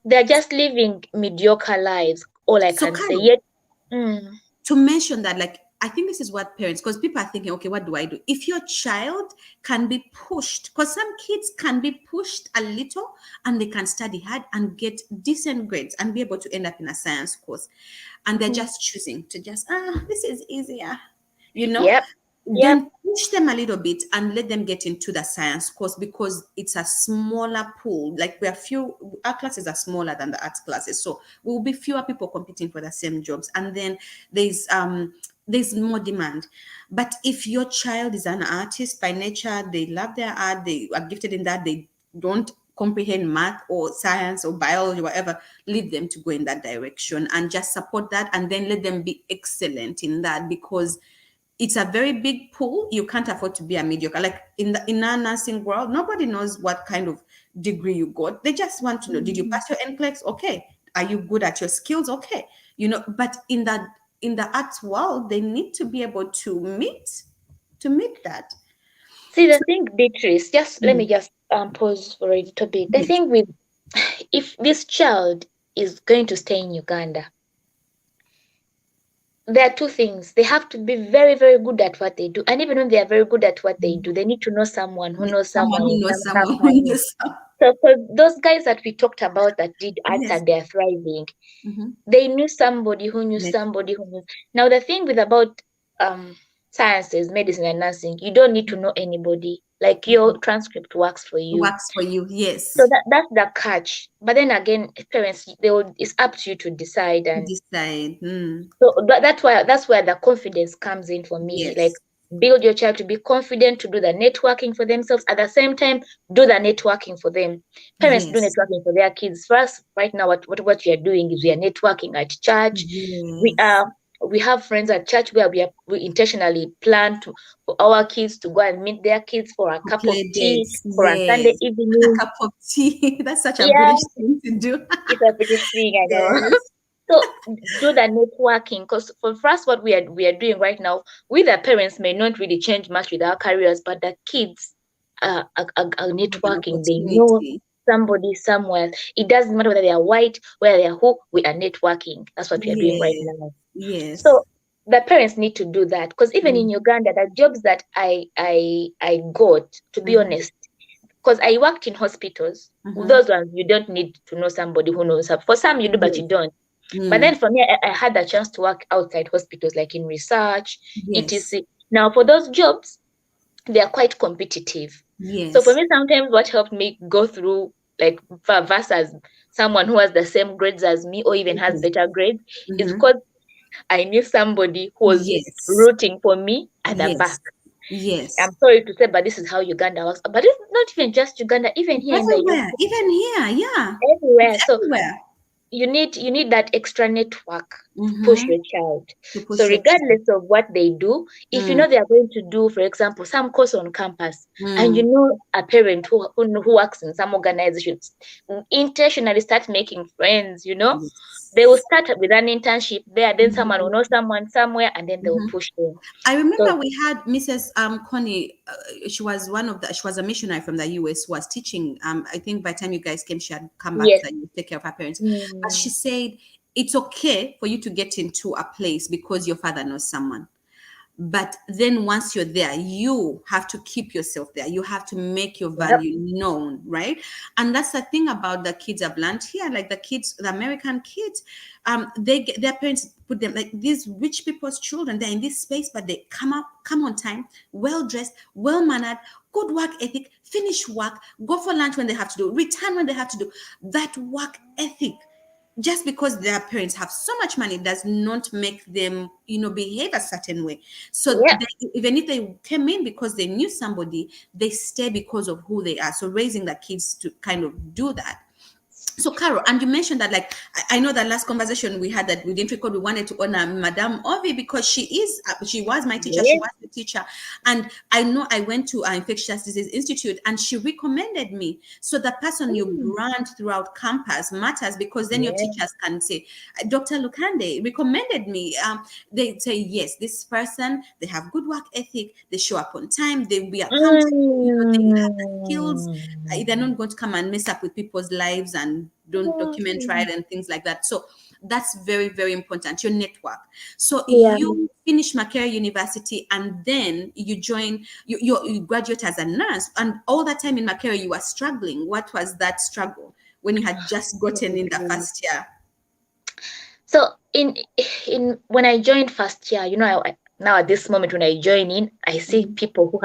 they're just living mediocre lives. All I so can say. Carol, Yet, mm, to mention that, like, I think this is what parents, because people are thinking, okay, what do I do? If your child can be pushed, because some kids can be pushed a little and they can study hard and get decent grades and be able to end up in a science course. And they're just choosing to just, this is easier, you know? Yep. Yep. Then push them a little bit and let them get into the science course because it's a smaller pool. Like our classes are smaller than the arts classes, so we will be fewer people competing for the same jobs, and then there's more demand. But if your child is an artist by nature, they love their art, they are gifted in that, they don't comprehend math or science or biology, whatever, lead them to go in that direction and just support that, and then let them be excellent in that, because it's a very big pool. You can't afford to be a mediocre. Like in our nursing world, nobody knows what kind of degree you got. They just want to know, did you pass your NCLEX? Okay. Are you good at your skills? Okay. But in the arts world, they need to be able to meet that. See, the thing, Beatrice, just let me Mhm. just pause for a little bit. The Yes. thing with, if this child is going to stay in Uganda, there are two things. They have to be very, very good at what they do. And even when they are very good at what they do, they need to know someone who Yeah. knows Someone someone who in knows some someone who money. knows someone. So for those guys that we talked about that did arts Yes. and they're thriving, Mm-hmm. they knew somebody who knew Net. somebody who knew. Now the thing with about sciences, medicine and nursing, you don't need to know anybody. Like your transcript works for you. Works for you. So Yes. that's the catch. But then again, parents, it's up to you to decide. To And decide. so that's where the confidence comes in for me. Like, Yes. build your child to be confident to do the networking for themselves. At the same time, do the networking for them. Parents do Yes. networking for their kids. For us, right now, what we are doing is we are networking at church. We Yes. are we have friends at church where we intentionally plan for our kids to go and meet their kids for a cup of Play tea, dates. for a Sunday Yes. A evening. cup of tea. That's such a Yeah, British thing to do. it's a British thing, I know. Yes. So do the networking, because for us, what we are doing right now, we the parents may not really change much with our careers, but the kids are Have an networking. They know opportunity. somebody somewhere. It doesn't matter whether they are white, whether they are who. We are networking. That's what we are doing right Yes. now. Yes. So the parents need to do that, because even in Mm-hmm. Uganda, the jobs that I got, to be Mm-hmm. honest, because I worked in hospitals. Mm-hmm. Those ones you don't need to know somebody who knows. For some you do, but Yes. you don't. But Mm. then for me, I had the chance to work outside hospitals, like in research, Yes. etc. Now, for those jobs, they are quite competitive. So for Yes. me, sometimes what helped me go through, like, versus someone who has the same grades as me or even has better grades, is Mm-hmm. because I knew somebody who was Yes. rooting for me at the Yes. back. Yes. I'm sorry to say, but this is how Uganda works. But it's not even just Uganda, even here in the Everywhere. UK, Even here. Yeah. It's everywhere. So everywhere. you need that extra network to push Mm-hmm. your child. To So push your child. regardless of what they do, if you Mm. know they are going to do, for example, some course on campus, and you Mm. know a parent who works in some organizations, intentionally start making friends. They will Yes. start with an internship there, then someone will Mm-hmm. know someone somewhere, and then they will Mm-hmm. push them. I remember So we had Mrs. Connie. She was a missionary from the US who was teaching. I think by the time you guys came, she had come back to yes. the US, take care of her parents. But she Mm, said it's okay for you to get into a place because your father knows someone. But then once you're there, you have to keep yourself there. You have to make your yep. value known, right? And that's the thing about the kids I've learned here. Like the American kids, their parents put them like these rich people's children. They're in this space, but they come on time, well dressed, well mannered, good work ethic, finish work, go for lunch when they have to do, return when they have to do. That work ethic, just because their parents have so much money does not make them behave a certain way. So Yep. even if they came in because they knew somebody, they stay because of who they are. So raising the kids to kind of do that. So, Carol, and you mentioned that, like, I know that last conversation we had that we didn't record, we wanted to honor Madame Ovi because she was my teacher, she Yes. was the teacher. And I know I went to Infectious Disease Institute and she recommended me. So, the person you Mm, brand throughout campus matters because then your yeah. teachers can say, Dr. Lukande recommended me. They say, yes, this person, they have good work ethic, they show up on time, they will be accountable, they have the skills. They're Mm. not going to come and mess up with people's lives and don't document trial and things like that. So That's very, very important, your network. So Yeah. you finish Makerere University and then you join, you graduate as a nurse. And all that time in Makerere, you were struggling. What was that struggle when you had just gotten in the first year? So in when I joined first year, now at this moment when I join in, I see people who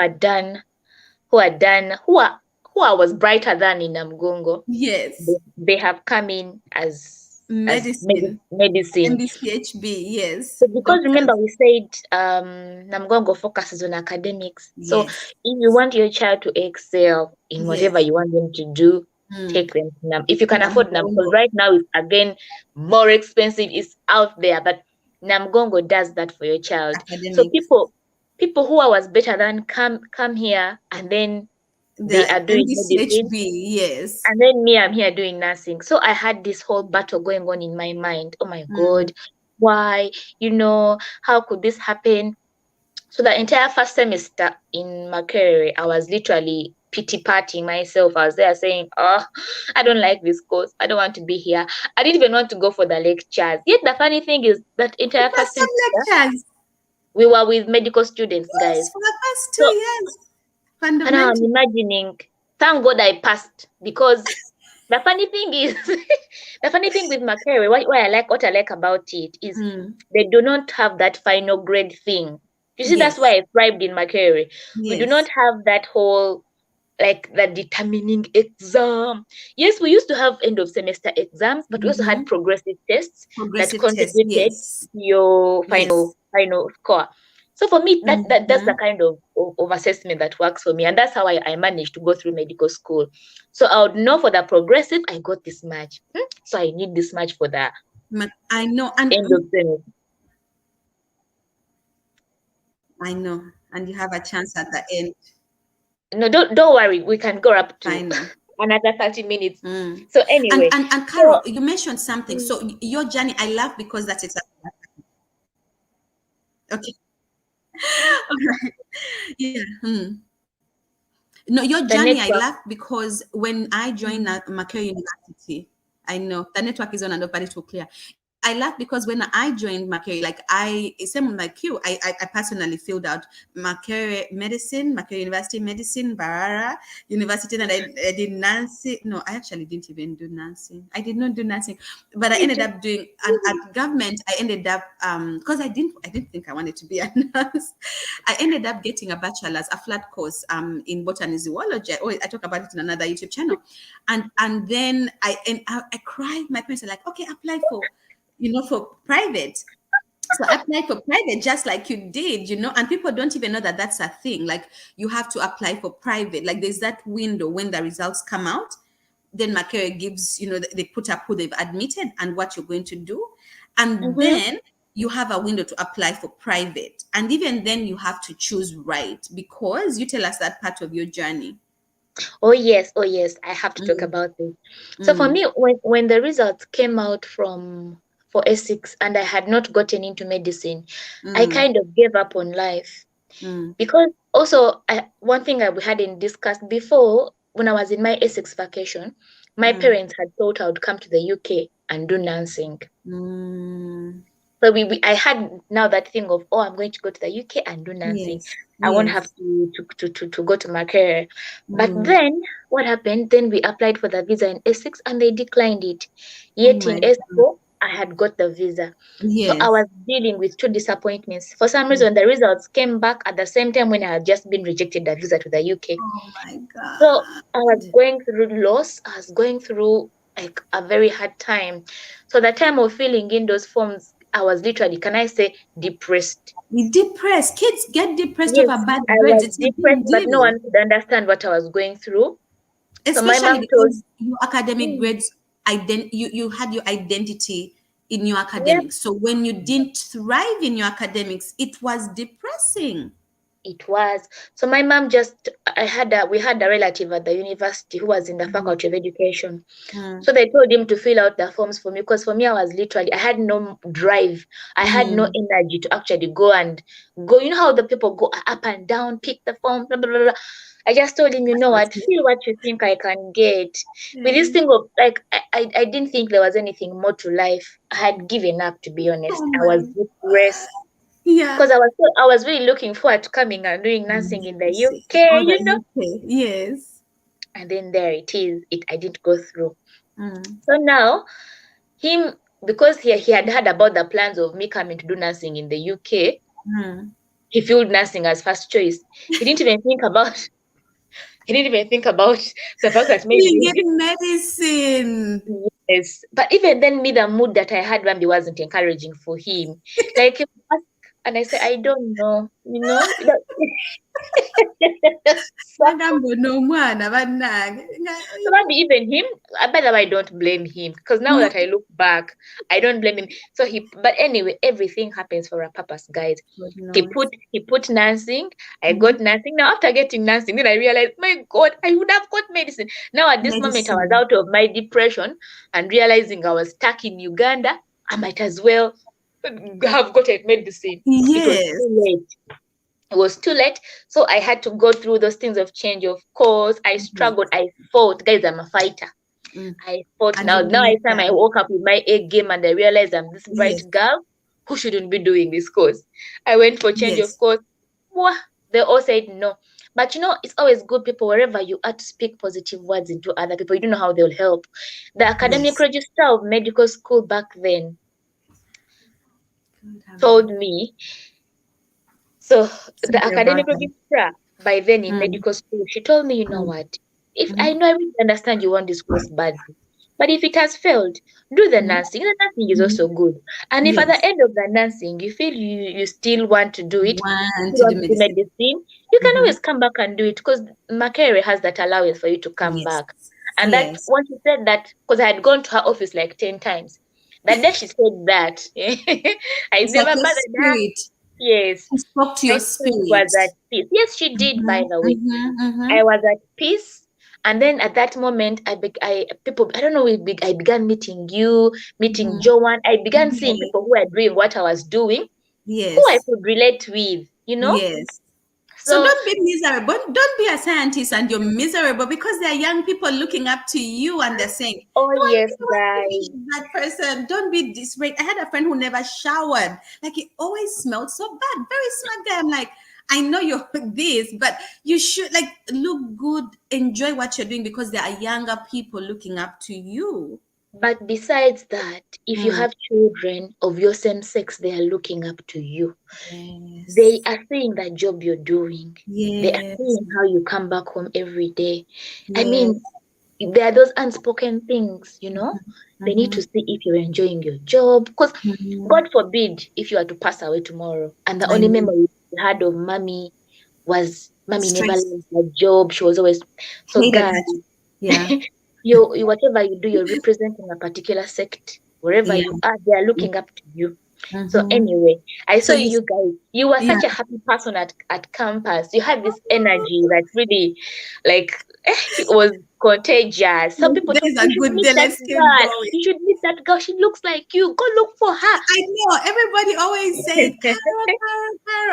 I was brighter than in Namgongo. Yes. They have come in as Medicine. medicine. NDCHB, yes. So because remember Doctors. we said Namgongo focuses on academics. So Yes. if you want your child to excel in whatever Yes. you want them to do, take them to Nam. If you can afford Nam, because Namgongo. right now it's again more expensive. It's out there, but Namgongo does that for your child. So Academics. people who I was better than come here, and then they The are doing medicine. NDCHB, yes. And then me, I'm here doing nursing. So I had this whole battle going on in my mind. Oh my Mm. God, why? How could this happen? So the entire first semester in Makerere, I was literally pity partying myself. I was there saying, "Oh, I don't like this course. I don't want to be here. I didn't even want to go for the lectures." Yet the funny thing is that entire first First semester, time lectures. we were with medical students, Yes, guys. for the first So 2 years. and now I'm Fundamental. imagining, thank God I passed, because the funny thing is, the funny thing with Makerere, what I like about it is Mm. they do not have that final grade thing. You see, that's why Yes. I thrived in Makerere. We do not Yes. have that whole like the determining exam. Yes, we used to have end of semester exams, but we also had Mm-hmm. progressive tests that Progressive test. contributed Yes. to your Yes. final score. So for me, that's the Mm-hmm. kind of assessment that works for me, and that's how I managed to go through medical school. So I would know for the progressive, I got this much, so I need this much for the I know, and end of semester. I know, and you have a chance at the end. No, don't worry, we can go up I to know. another 30 minutes. Mm. So And, anyway, and so Carol, you mentioned something. mm, So your journey, I love because that's exactly okay. All right. Yeah. No, your the journey I network. love because when I joined Mm. Makerere University, I know the network is on and off, but it will clear. I laugh because when I joined Makerere, like same like you, I personally filled out Makerere Medicine, Makerere University Medicine, Barara University, and I did nursing. No, I actually didn't even do nursing. I did not do nursing, but I Me ended too. up doing at government. I ended up because I didn't think I wanted to be a nurse. I ended up getting a bachelor's, a flat course in botany zoology. Oh, I talk about it in another YouTube channel, and then I cried. My parents are like, okay, apply for for private. So I applied for private just like you did, and people don't even know that that's a thing. Like you have to apply for private. Like there's that window when the results come out. Then Makerere gives, they put up who they've admitted and what you're going to do. And Mm-hmm. then you have a window to apply for private. And even then you have to choose right because you tell us that part of your journey. Oh yes, I have to talk Mm, about this. So for mm, me, when the results came out for Essex and I had not gotten into medicine, I mm, kind of gave up on life, mm, because also one thing we hadn't discussed before, when I was in my Essex vacation, my mm, parents had thought I would come to the UK and do nursing. mm. So I had now that thing of, oh, I'm going to go to the UK and do nursing. Yes, I won't have yes. to go to my career. But Mm. then what happened? Then we applied for the visa in Essex and they declined it. Oh Yet in my God. Esco, I had got the visa. So I Yes. was dealing with two disappointments. For some reason, the results came back at the same time when I had just been rejected the visa to the UK. Oh my So I was God. going through loss. I was going through like a very hard time. So the time of filling in those forms, I was literally, can I say, depressed. We depressed. Kids get depressed over Yes, bad I grades. was It's a depressed, big but no deal. one could understand what I was going through. So my Especially mom told, because your academic mm, grades, you had your identity in your yep, academics. So when you didn't thrive in your academics, it was depressing. It was. So my mom we had a relative at the university who was in the faculty of education. So they told him to fill out the forms for me, because for me, I had no drive. I had no energy to actually go. You know how the people go up and down, pick the form, blah, blah, blah, blah. I just told him, you know what, feel what you think I can get. With this thing of, like, I didn't think there was anything more to life. I had given up, to be honest. Oh I my was depressed. Yeah. Because I was really looking forward to coming and doing nursing in the UK, Oh, you the know. UK. Yes. And then there it is. I didn't go through. Mm. So now because he had heard about the plans of me coming to do nursing in the UK, he filled nursing as first choice. He didn't even think about the fact that You maybe get medicine. yes. But even then, me, the mood that I had maybe wasn't encouraging for him. Like he would ask, and I said, I don't know, you know. So Magambo no mwana bannange. maybe even him, by the way, I don't blame him, because now that I look back, I don't blame him. But anyway, everything happens for a purpose, guys. He put nursing. I got nursing. Now after getting nursing, then I realized, my God, I would have got medicine. Now at this moment, I was out of my depression and realizing I was stuck in Uganda. I might as well have gotten medicine. Yes. It was too late. So I had to go through those things of change. Of course, I struggled. I fought. Guys, I'm a fighter. I fought. And Now really every time I woke up with my A game and I realized I'm this bright girl who shouldn't be doing this course. I went for change of course. They all said no. But you know, it's always good, people, wherever you are, to speak positive words into other people. You don't know how they'll help. The academic register of medical school back then told me, so the academic registrar by then in medical school, she told me, you know what, if I know, I really understand you want this course badly, but if it has failed, do the nursing. The nursing is also good. And if at the end of the nursing you feel you still want to do it, you want to do medicine, you can always come back and do it, because Makere has that allowance for you to come back. And that, once she said that, because I had gone to her office like 10 times, that day she said that, I never bothered her. Yes. She spoke to your spirit. Was at peace. Yes, she did, by the way. I was at peace. And then at that moment, I don't know, I began meeting you, meeting Joanne. I began seeing people who were doing what I was doing, who I could relate with, you know? Yes. So don't be miserable. Don't be a scientist and you're miserable, because there are young people looking up to you and they're saying, oh, yes, guys. That person, don't be disrespectful. I had a friend who never showered. Like, it always smelled so bad. Very smart guy. I'm like, I know you're this, but you should, like, look good, enjoy what you're doing, because there are younger people looking up to you. But besides that, if you have children of your same sex, they are looking up to you. Yes. They are seeing that job you're doing. Yes. They are seeing how you come back home every day. Yes. I mean, there are those unspoken things, you know. They need to see if you're enjoying your job. Because God forbid if you are to pass away tomorrow and the only memory you had of mommy was mommy never left her job. She was always so God. Yeah. you whatever you do, you're representing a particular sect. Wherever you are, they are looking up to you. So anyway, I saw you guys. You were such a happy person at campus. You had this energy that really, like, it was contagious. Some people told you should meet that girl. You should meet that girl. She looks like you. Go look for her. I know. Everybody always said, Carol.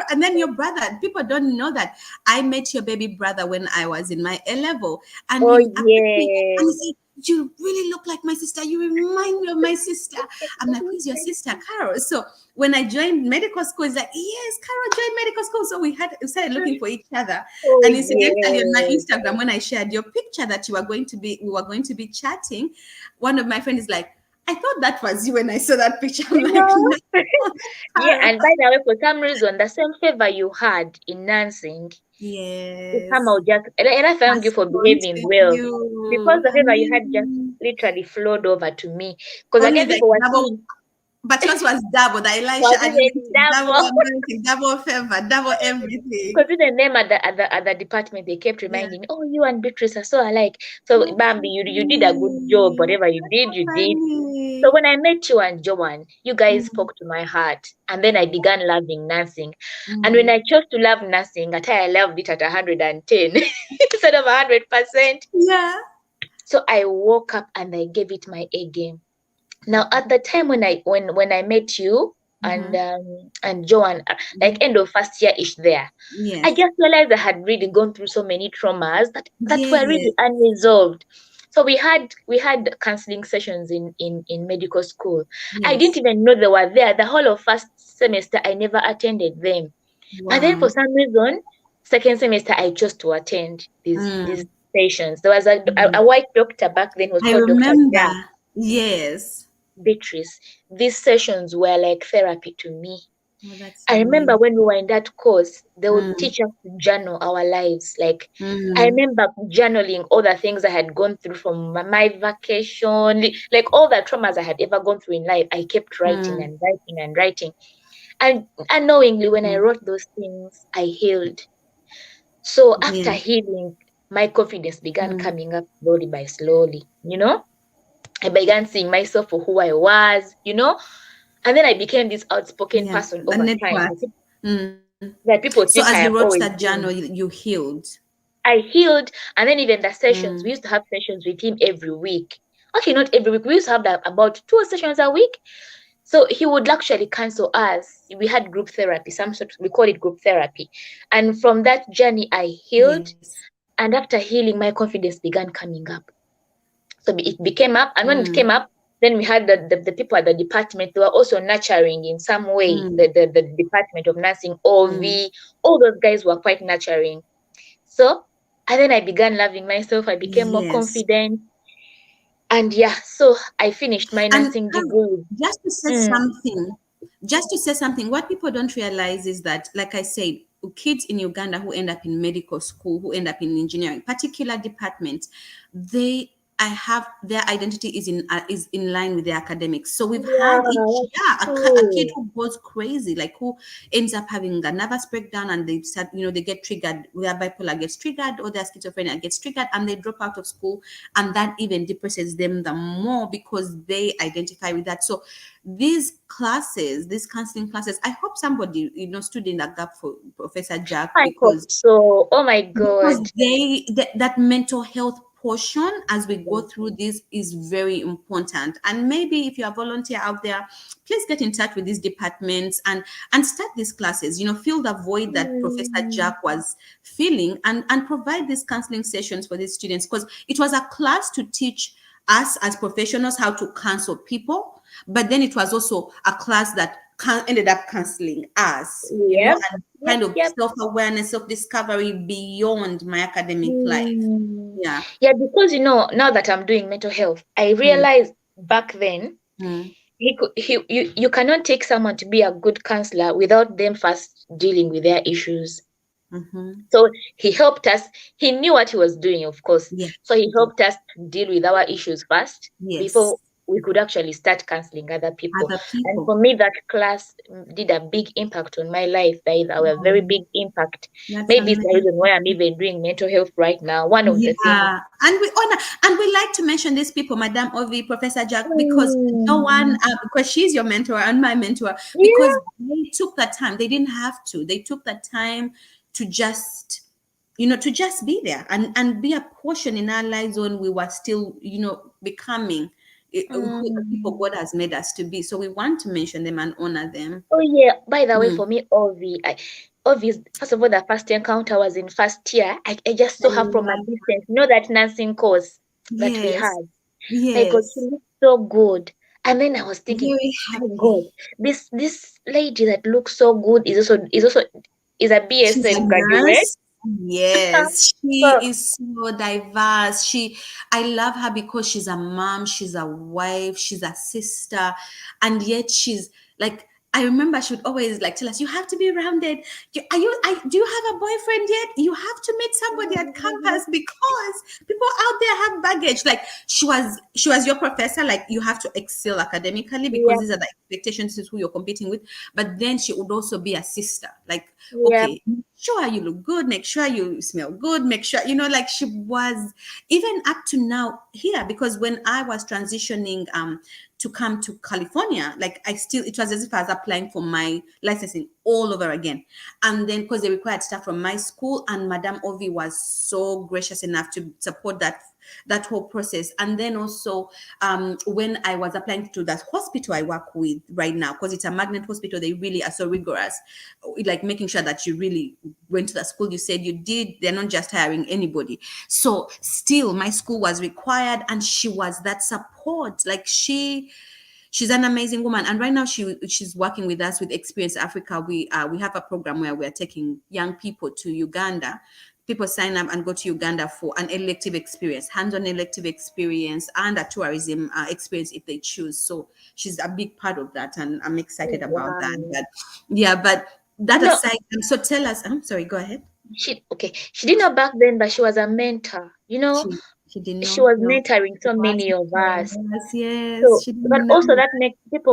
And then your brother. People don't know that I met your baby brother when I was in my A-level. And he said, you really look like my sister. You remind me of my sister. I'm like, who's your sister, Carol? So when I joined medical school, it's like, yes, Carol joined medical school. So we started looking for each other. And incidentally, on my Instagram, when I shared your picture that we were going to be chatting, one of my friends is like, I thought that was you when I saw that picture. I'm like, no. Yeah, and by the way, for some reason, the same favor you had in nursing, somehow just, and I thank you for behaving well, because the favor you had just literally flowed over to me. Because again, people were saying, But yours was double. The Elisha Was even anointing, double double. anointing, double favor, double everything. Because in the name at the department, they kept Yeah. reminding me, "Oh, you and Beatrice are so alike." So That's Bambi, you did a good job. funny. Whatever you That's did, so you did. So funny. when I met you and Joanne, you guys Mm, spoke to my heart, and then I began loving nursing. And when mm. I chose to love nursing, I loved it at 110 instead of 100%. Yeah. So I woke up and I gave it my A game. Now at the time when I met you Mm-hmm. and Joanne, like Mm-hmm. end of first year ish there, I Yes. just realized I had really gone through so many traumas that were really Yes. unresolved. So we had counseling sessions in medical school. I didn't Yes. even know they were there. The whole of first semester I never attended them. But then for Wow. some reason, second semester I chose to attend these Mm, sessions. There was a mm. white doctor back then, was I called Dr. Jack. remember. Yes. Beatrice. These sessions were like therapy to me. Oh, that's I remember amazing. when we were in that course, they would Mm, teach us to journal our lives. Like, I mm, remember journaling all the things I had gone through from my vacation, like all the traumas I had ever gone through in life. I kept writing mm, and writing and writing. And unknowingly, when I mm. wrote those things, I healed. So after Yeah. healing, my confidence began Mm. coming up slowly by slowly, I began seeing myself for who I was, and then I became this outspoken Yeah. person The over time. network. Mm. That people So think as I you have wrote always that journal, been. you healed. I healed, and then even the sessions, we Mm. used to have sessions with him every week. Okay, not every week. We used to have about 2 sessions a week. So he would actually cancel us. We had group therapy, some sort. We call it group therapy, and from that journey, I healed. Yes. And after healing, my confidence began coming up. So it became up, and when it Mm. came up, then we had the people at the department. They were also nurturing in some way. Mm. The department of nursing, Mm. OV, all those guys were quite nurturing. So, and then I began loving myself. I became more Yes. confident, and yeah, so I finished my And nursing degree. just to say Mm, something, what people don't realize is that, like I said, kids in Uganda who end up in medical school, who end up in engineering, particular departments, they I have their identity is in line with their academics. So we've had each yeah, yeah that's a kid true. who goes crazy, like who ends up having a nervous breakdown, and they start they get triggered. Their bipolar gets triggered, or their schizophrenia gets triggered, and they drop out of school, and that even depresses them the more because they identify with that. So these classes, these counseling classes, I hope somebody stood in the gap for Professor Jack, I hope so. Oh my because God. that mental health portion as we go through this is very important. And maybe if you're a volunteer out there, please get in touch with these departments and start these classes, fill the void that Professor Mm, Jack was feeling, and provide these counseling sessions for these students, because it was a class to teach us as professionals how to counsel people, but then it was also a class that ended up counseling us, yep, and yep, kind of yep. self-awareness, self-discovery beyond my academic life. Mm. Yeah. Yeah, because now that I'm doing mental health, I Mm, realized back then mm, you cannot take someone to be a good counselor without them first dealing with their issues. mm-hmm. So he helped us. He knew what he was doing, of course. Yes, So he it is. helped us to deal with our issues first Yes. before we could actually start counseling other people. Other And people. for me, that class did a big impact on my life. There is a very Oh, big impact. that's Maybe it's the amazing. reason why I'm even doing mental health right now. One of the things. Yeah, and we honor and we like to mention these people, Madame Ovi, Professor Jack, because Joanne, Mm, because she's your mentor and my mentor, because yeah. they took that time. They didn't have to. They took that time to just, to just be there and be a portion in our lives when we were still, becoming who the people Mm. God has made us to be. So we want to mention them and honor them. Oh yeah. By the way, Mm, for me, Ovi, first of all, the first encounter was in first year. I just I saw her from a love. distance. That nursing course that we Yes, had. My God, she yes, looked so good. And then I was thinking, very my God, happy. this lady that looks so good is a She's a BSN graduate. nurse. Yes, she So is so diverse. I love her because she's a mom, she's a wife, she's a sister, and yet she's like I remember she would always like tell us, "You have to be rounded. Do you have a boyfriend yet? You have to meet somebody at campus because people out there have baggage." Like she was your professor. Like you have to excel academically because Yeah, these are the expectations. This is who you're competing with. But then she would also be a sister. Like, yeah, okay, make sure you look good. Make sure you smell good. Make sure like she was even up to now here, because when I was transitioning to come to California, like it was as if I was applying for my licensing all over again. And then because they required stuff from my school, and Madame Ovi was so gracious enough to support that whole process. And then also when I was applying to that hospital I work with right now, because it's a magnet hospital, they really are so rigorous, like making sure that you really went to the school you said you did. They're not just hiring anybody. So still my school was required, and she was that support. Like she's an amazing woman, and right now she's working with us with Experience Africa. We have a program where we're taking young people to Uganda. People sign up and go to Uganda for an elective experience, hands-on elective experience, and a tourism experience if they choose. So she's a big part of that, and I'm excited about that. wow. But yeah, but that No, aside, so tell us. I'm sorry. Go ahead. she didn't know back then, but she was a mentor. She didn't She know. was No, mentoring so was many of us. yes, yes. So, She but didn't also know. that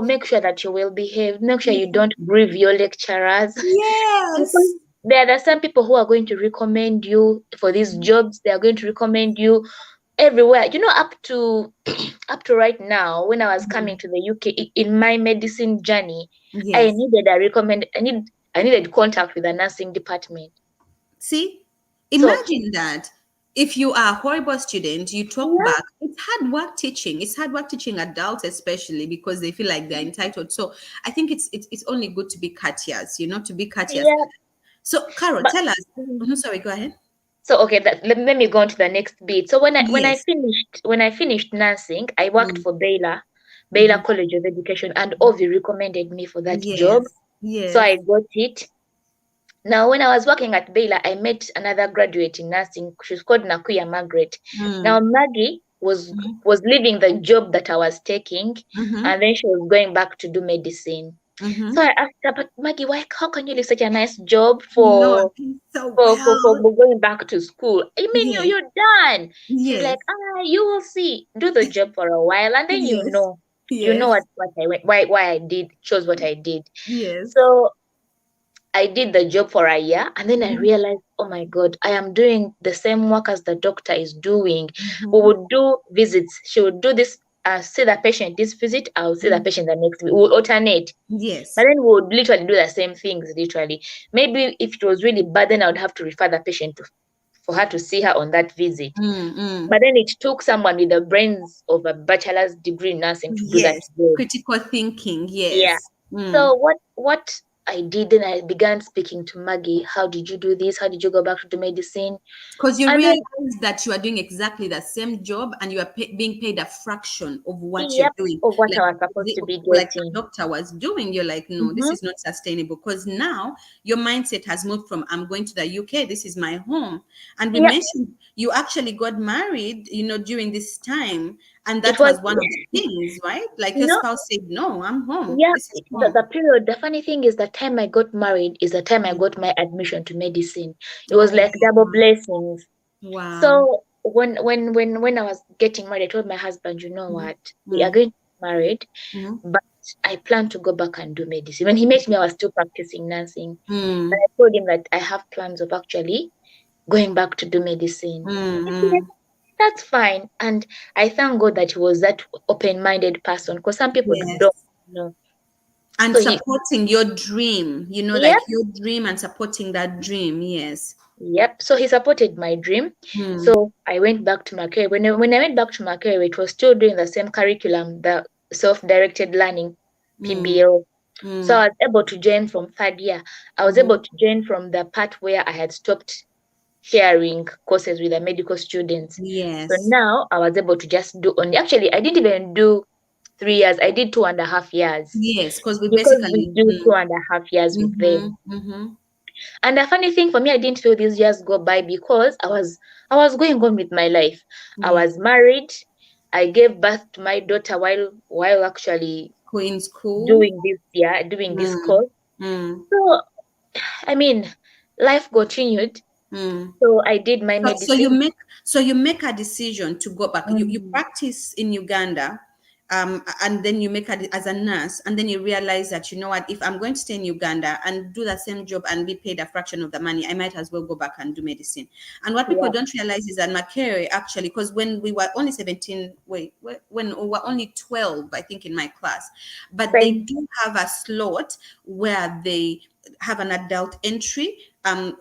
make sure that you will behave. Make sure you Yeah. don't grieve your lecturers. Because Yes. there are some people who are going to recommend you for these jobs. They are going to recommend you everywhere. Up to up to right now, when I was coming Mhm. to the UK in my medicine journey, I Yes. needed a recommend. I needed contact with the nursing department. See, So imagine that. If you are a horrible student, you talk yeah, back. It's hard work teaching. It's hard work teaching adults, especially because they feel like they're entitled. So I think it's only good to be courteous, to be courteous. yeah. So, Carol, But tell us. mhm. Sorry, go ahead. So okay, let me go on to the next bit. So Yes. when I finished nursing, I worked Mm, for Baylor mhm. College of Education, and Ovi recommended me for that job. Yes. So I Yes. got it. Now, when I was working at Baylor, I met another graduate in nursing. She's called Nakuya Margaret. Now, Mm, Maggie was mhm, was leaving the job that I was taking, mhm, and then she was going back to do medicine. So mhm. I asked her, but Maggie, how can you leave such a nice job No, for so for well. going back to school? I mean, Yes. you're done. She's Yes. like, you will see. Do the job for a while, and then Yes. you know Yes. what I went, why I did chose what I did. Yes. So I did the job for a year, and then I Mhm, realized, oh my God, I am doing the same work as the doctor is doing. We mhm, would do visits. She would do this, see the patient this visit, I'll see the mhm. patient the next week. We would alternate. But Yes. then we would literally do the same things, literally. Maybe if it was really bad, then I would have to refer the patient for her to see her on that visit. Mm, mm. But then it took someone with the brains of a bachelor's degree in nursing to do that Yes. job. Critical thinking. Yeah. Yes. Mm. So what I did, then I began speaking to Maggie. How did you do this? How did you go back to the medicine? Because you And realize then, that you are doing exactly the same job, and you are being paid a fraction of what you're yep, doing. of what Like I was supposed to be like the getting. doctor was doing, you're like, no, this Mm-hmm. is not sustainable. Because now your mindset has moved from I'm going to the UK, this is my home. And we Yep, mentioned you actually got married, during this time, and it that was, was one of the things, right? Like your no, spouse said, no, I'm home. yeah, This is the home. period, the funny thing is the time I got married is the time I Mm. got my admission to medicine. It was Oh, like double blessings. wow. So when I was getting married, I told my husband, you know Mhm. what, we are Mm. going to get married, Mhm. but I plan to go back and do medicine. When he met me, I was still practicing nursing. And Mm. I told him that I have plans of actually going back to do medicine. Mm. He said, Mm. that's fine. And I thank God that he was that open-minded person, because some people don't Yes. know. And So he, supporting your dream, yep, like your dream and supporting that dream. Yes. yep. So he supported my dream. Hmm. So I went back to my career. When I went back to my career, it was still doing the same curriculum, the self-directed learning, Hmm. PBL. So Hmm. I was able to join from third year. I was able Mm-hmm. to join from the part where I had stopped sharing courses with the medical students. So Yes. now I was able to just do only, actually, I didn't even do 3 years, I did 2.5 years, Yes. Because we because we basically. do 2.5 years with Mm-hmm. them. Mm-hmm. And the funny thing for me, I didn't feel these years go by because I was going on with my life. I Yes. was married. I gave birth to my daughter while actually in school. doing this Mm, course. mm, So I mean, life continued. mm. So I did my So, medicine. so you make a decision to go back. You Mm, practice in Uganda, and then you make as a nurse, and then you realize that, you know what, if I'm going to stay in Uganda and do the same job and be paid a fraction of the money, I might as well go back and do medicine. And what people yeah, don't realize is that Makere actually, because when we were only 17, when we were only 12, I think, in my class, but they same. do have a slot where they have an adult entry,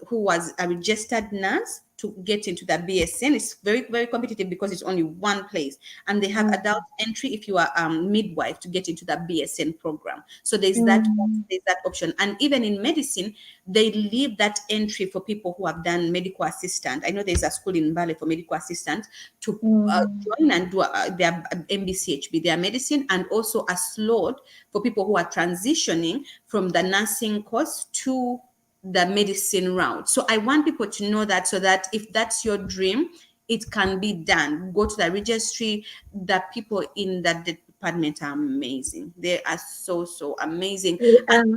who was a registered nurse to get into the BSN. It's very, very competitive because it's only one place. And they have adult Mm, entry if you are midwife to get into the BSN program. So mm, there's that option. And even in medicine, they leave that entry for people who have done medical assistant. I know there's a school in Bali for medical assistant to mm, join and do their MBCHB, their medicine, and also a slot for people who are transitioning from the nursing course to the medicine route. So I want people to know that, so that if that's your dream, it can be done. Go to the registry. The people in that department are amazing. They are so, so amazing. And um,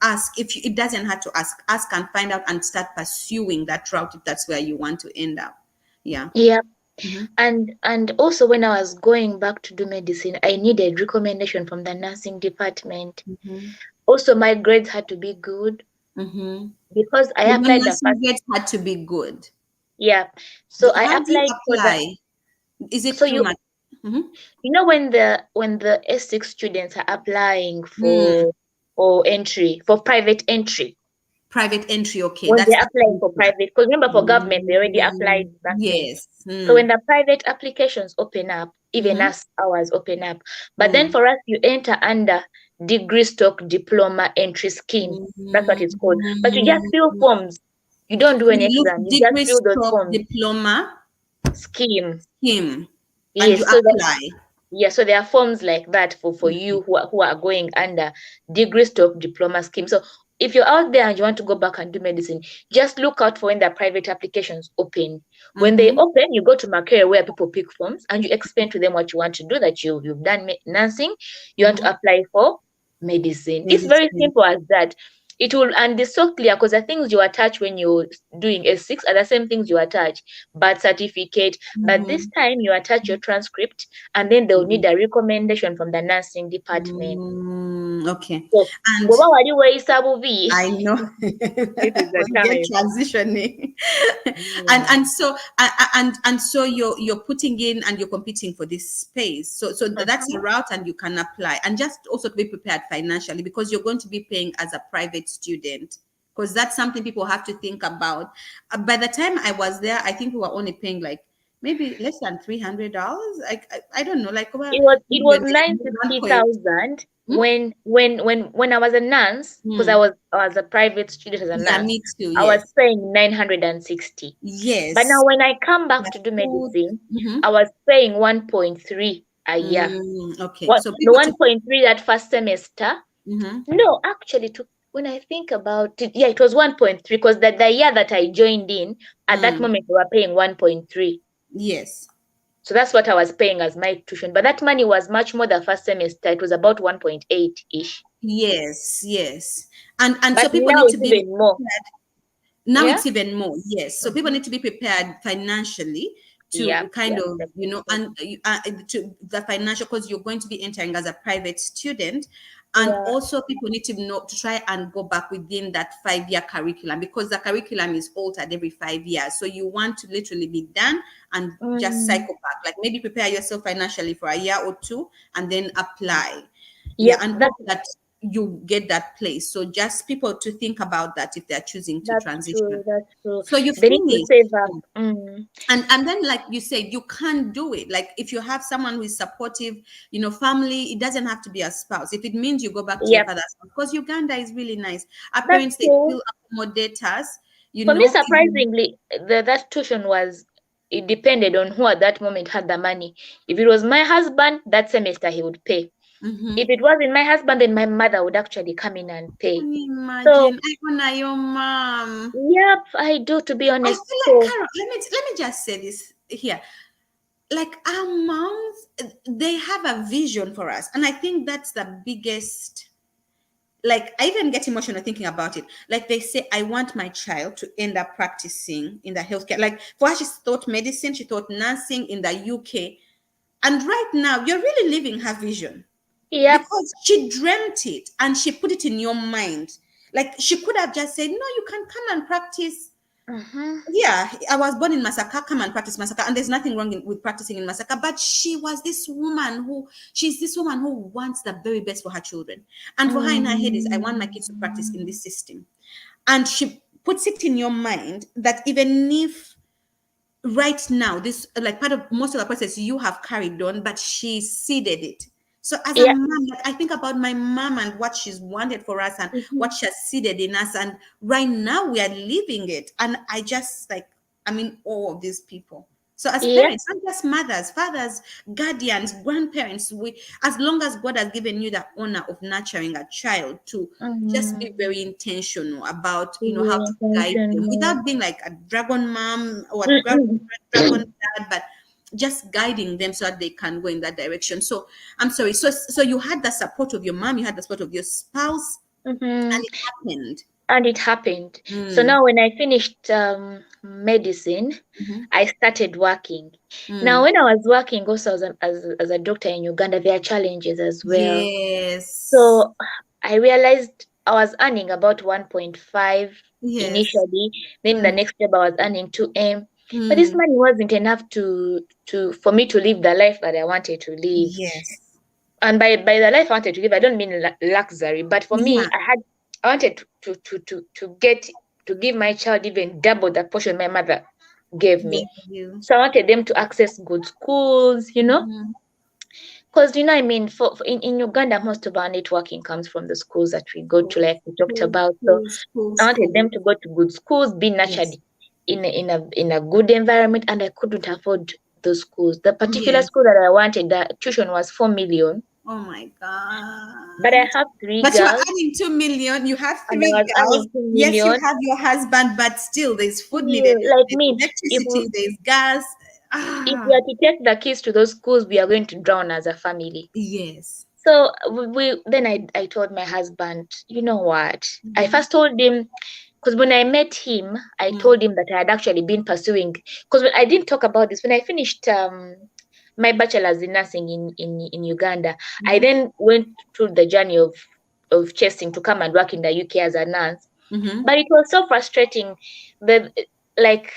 ask if you, it doesn't have to ask and find out and start pursuing that route if that's where you want to end up. Yeah. yeah. Mm-hmm. And also when I was going back to do medicine, I needed recommendation from the nursing department. Mm-hmm. Also, my grades had to be good Mm-hmm. because I Your applied the nursing first. grades had to be good. Yeah. So I How do you applied for the. apply? Is it So through my? Mm-hmm. you know when the S6 students are applying Mm. for entry for private entry, Private entry, okay, when that's they're the applying for curriculum. private, because remember for government they already applied Mm, that thing. yes. So when Mm, the private applications open up, even mm-hmm, as ours open up, but then mm, for us you enter under degree stock diploma entry scheme. That's what it's called. But you just fill mm. forms. You don't do any You look exam. You just degree fill those stroke forms. diploma Scheme. scheme, and you Yes. So that. apply. Yeah, so there are forms like that for Mm, you who are going under degree stock diploma scheme. So if you're out there and you want to go back and do medicine, just look out for when the private applications open. When they mm-hmm, open, you go to Macquarie where people pick forms and you explain to them what you want to do, that you've done nursing, you want mm-hmm. to apply for medicine. It's very Medicine. simple as that. It will, and it's so clear because the things you attach when you're doing S6 are the same things you attach: birth certificate, but this Mm-hmm. time you attach your transcript, and then they'll need a recommendation from the nursing department. Okay. So, And bwoba wali weeyisa bubi, I know this is the when you're time. transitioning, Mm. and so you're putting in and you're competing for this space. So that's a Uh-huh. route, and you can apply, and just also to be prepared financially, because you're going to be paying as a private student. Because that's something people have to think about. By the time I was there, I think we were only paying like maybe less than $300. Like I don't know, like It well, was it maybe was like nine one fifty point. thousand Hmm? when I was a nurse, because Hmm. I was a private student as a Yeah, nurse. me too. I was Yes. paying 960. But now Yes. when I come back The to do food. medicine, Mhm. I was paying 1.3 a year. Okay. What, So no, people to 1.3 that first semester? mhm. No, actually, when I think about it, yeah, it was 1.3, because the year that I joined in, at that Mm. moment, we were paying 1.3. Yes. So that's what I was paying as my tuition. But that money was much more the first semester. It was about 1.8-ish. Yes. Yes. And But so people now need to it's be even more. prepared. Now Yeah? it's even more. Yes. So people Mhm. need to be prepared financially Yeah, to kind yeah, of, definitely. and to the financial, because you're going to be entering as a private student. And Yeah. also people need to know to try and go back within that 5 year curriculum, because the curriculum is altered every 5 years. So you want to literally be done and just Mm. cycle back, like maybe prepare yourself financially for a year or two and then apply. Yeah, Yep, and hope that you get that place. So just people to think about that if they're choosing to that's transition. true. That's true. So you They need to finish. save up. Mm. And then, like you said, you can't do it. Like if you have someone who is supportive, family, it doesn't have to be a spouse. If it means you go back to your Yep, father's house, because Uganda is really nice. Our that's parents, they true. still accommodate us, For me, even. surprisingly, that tuition was, it depended on who at that moment had the money. If it was my husband, that semester he would pay. If Mhm. it wasn't my husband, then my mother would actually come in and pay. Can you So, imagine? I honor your mom. yep, I do, to be I honest. feel like, So, Carol, let me just say this here. like our moms, they have a vision for us. And I think that's the biggest, like I even get emotional thinking about it. Like they say, I want my child to end up practicing in the healthcare. Like for her, she thought medicine, she thought nursing in the UK. And right now, you're really living her vision Yep. because she dreamt it and she put it in your mind. Like she could have just said, no, you can come and practice. Mm-hmm. Yeah, I was born in Masaka, come and practice Masaka. And there's nothing wrong with practicing in Masaka. But she's this woman who wants the very best for her children. And for her in her head is, I want my kids to practice in this system. And she puts it in your mind that even if right now this like part of most of the process you have carried on, but she seeded it. So as a Yeah. mom, like I think about my mom and what she's wanted for us and Mm-hmm. what she has seeded in us, and right now we are living it. And I just like, I'm in awe of these people. So as Yeah. parents, not just mothers, fathers, guardians, grandparents, we, as long as God has given you the honor of nurturing a child, to just be Mm-hmm. very intentional about, how Really to guide them intentional. without being like a dragon mom or a Mm-mm. dragon dad, but just guiding them so that they can go in that direction. So I'm sorry. So you had the support of your mom, you had the support of your spouse, Mm-hmm. and it happened. And it happened. So Mm, now when I finished medicine, mhm, I started working. Now, mm. when I was working also as a doctor in Uganda, there are challenges as well. Yes. So I realized I was earning about 1.5 Yes. initially. Then the Mm, next step I was earning 2M. But this mm. money wasn't enough to for me to live the life that I wanted to live. Yes. And by the life I wanted to live, I don't mean luxury, but for me, Yeah. I wanted to give my child even double the portion my mother gave me. Gave you. So I wanted them to access good schools, Mhm. because I mean, in Uganda, most of our networking comes from the schools that we go to, School, like we talked school, about. So school, school, I wanted school. them to go to good schools, be nurtured Yes. in a good environment, and I couldn't afford those schools. The particular Yes. school that I wanted, the tuition was 4 million, Oh my but I God. have three But you are girls, earning 2 million. You have and I three was girls. earning two Yes, you million. have your husband, but still, there's food needed. Still, like There's me, electricity. There's gas. if we Ah, are to take the kids to those schools, we are going to drown as a family. yes. So I told my husband, you know what? I Mhm. first told him, because when I met him, I Mm, told him that I had actually been pursuing, because I didn't talk about this when I finished my bachelor's in nursing in Uganda. I mhm, then went through the journey of chasing to come and work in the UK as a nurse. mhm, But it was so frustrating that like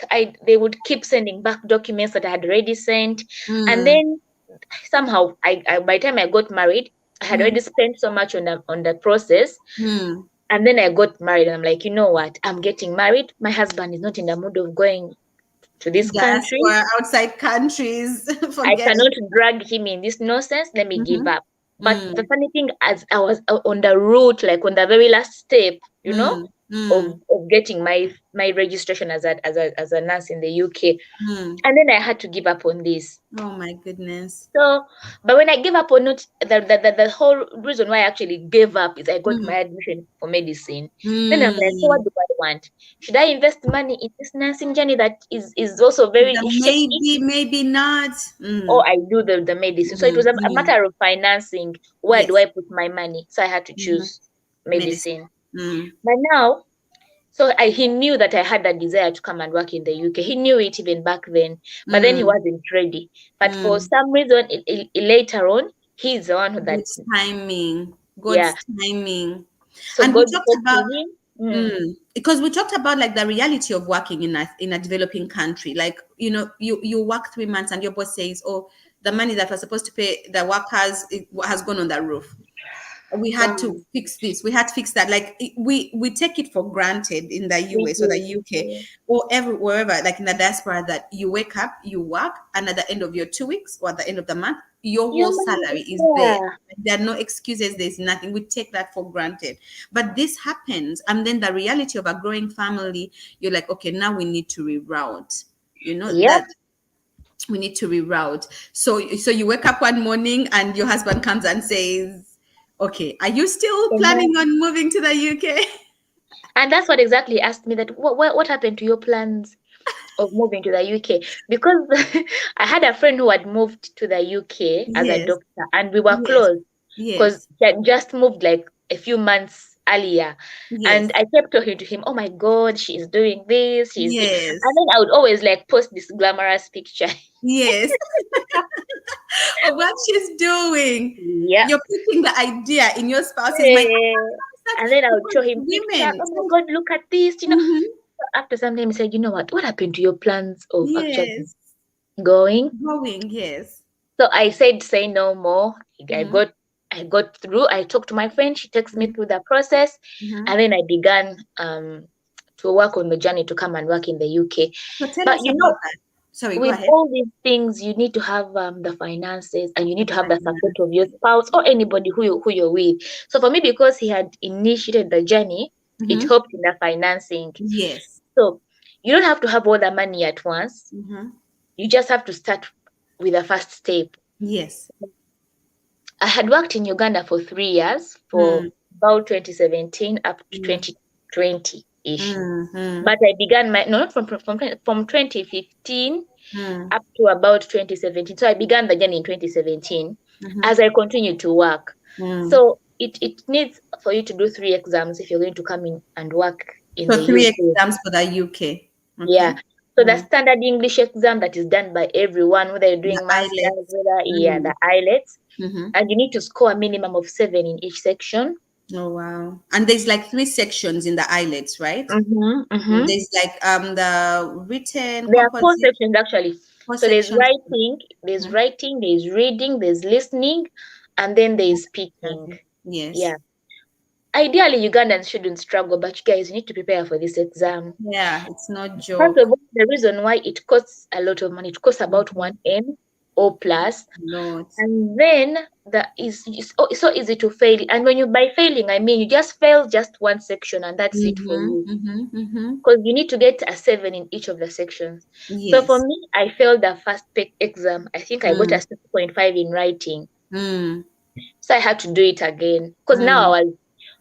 they would keep sending back documents that I had already sent, and mm, then somehow I by the time I got married, I had mm, already spent so much on the process. mm. And then I got married, and I'm like, you know what? I'm getting married. My husband is not in the mood of going to this country. Diaspora, outside countries. I Forget cannot it. drag him in this nonsense. Let me give Mhm, up. But the mm, funny thing, as I was on the route, like on the very last step, mm, mm, of getting my registration as a nurse in the UK, mm. and then I had to give up on this. Oh my goodness. So, but when I gave up on it, the whole reason why I actually gave up is I got Mm, my admission for medicine. Then I'm like, so what mm. do I want? Should I invest money in this nursing journey that is also very shaky, Maybe, maybe not. or Mm, I do the medicine? So it mm, was a mm. matter of financing. Where do Yes. I put my money? So I had to Mhm. choose Medicine. medicine. Mm, But now, so he knew that I had a desire to come and work in the UK. He knew it even back then, but then he mm, wasn't ready. But for mm. some reason, later on, he's the one who that, God's timing. yeah. God's timing. So And we God talked spoke to about him. Mm. because we talked about like the reality of working in a developing country. Like, you work 3 months and your boss says, "Oh, the money that was supposed to pay the workers has gone on the roof. We had to Wow. fix this, we had to fix that." Like we take it for granted in the We US or the do. UK or wherever, like in the diaspora, that you wake up, you work, and at the end of your 2 weeks or at the end of the month, your Your whole money salary is is there. there. There are no excuses, there's nothing. We take that for granted. But this happens, and then the reality of a growing family, you're like, okay, now we need to reroute. Yep. That we need to reroute. So you wake up one morning and your husband comes and says, "Okay, are you still Uh-huh. planning on moving to the UK?" And that's what exactly he asked me, that what happened to your plans? of moving to the UK, because I had a friend who had moved to the UK as a Yes. doctor, and we were Yes. close because Yes. she had just moved like a few months earlier. Yes. And I kept talking to him, oh my God, she is doing this, Yes. and then I would always like post this glamorous picture. Yes. Of what she's doing. Yeah. You're putting the idea in your spouse's mind. Eh, and then I would show Because him pictures. women, Oh my God, look at this. Mhm. After some time, he said, you know what happened to your plans of actually Yes. going? Going, yes. So I said, say no more. I Mm-hmm. got I got through. I talked to my friend. She takes me through the process, Mm-hmm. and then I began to work on the journey to come and work in the UK. So tell But us about that. Sorry, go with ahead. all these things, you need to have the finances, and you The need to have the support of your finances. spouse or anybody who you're with. So for me, because he had initiated the journey, it Mm-hmm. helped in the financing. Yes. So you don't have to have all the money at once. Mm-hmm. You just have to start with the first step. Yes. I had worked in Uganda for 3 years, for Mm. about 2017 up to Mm. 2020-ish. Mm-hmm. But I began my no, not from 2015 Mm. up to about 2017. So I began the journey in 2017 Mm-hmm. as I continued to work. Mm. So it needs for you to do 3 exams if you're going to come in and work in the So three UK. exams for the UK. Yeah. Okay. So the Mm. standard English exam that is done by everyone, whether you're The doing masters, IELTS. whether Mm. the IELTS, Mm-hmm. and you need to score a minimum of 7 in each section. Oh wow. And there's like three sections in the IELTS, right? Mm-hmm, mm-hmm. There's like the written, There are 4 composite, sections actually. four So sections. there's Mhm. writing, there's reading, there's listening, and then there's speaking. Yes. Yeah. Ideally, Ugandans shouldn't struggle, but you guys need to prepare for this exam. Yeah, it's no First joke. of all, the reason why it costs a lot of money, it costs about Mhm. 1M or plus. Lord. And then it's so easy to fail. And when you by failing, I mean you just fail just one section and that's it for Mm-hmm. you. Mm-hmm. Mm-hmm. Because you need to get a 7 in each of the sections. So for Yes. me, I failed the first exam. I think I got a Mm. 6.5 in writing. Mm. So I had to do it again. Because now Mm. I was,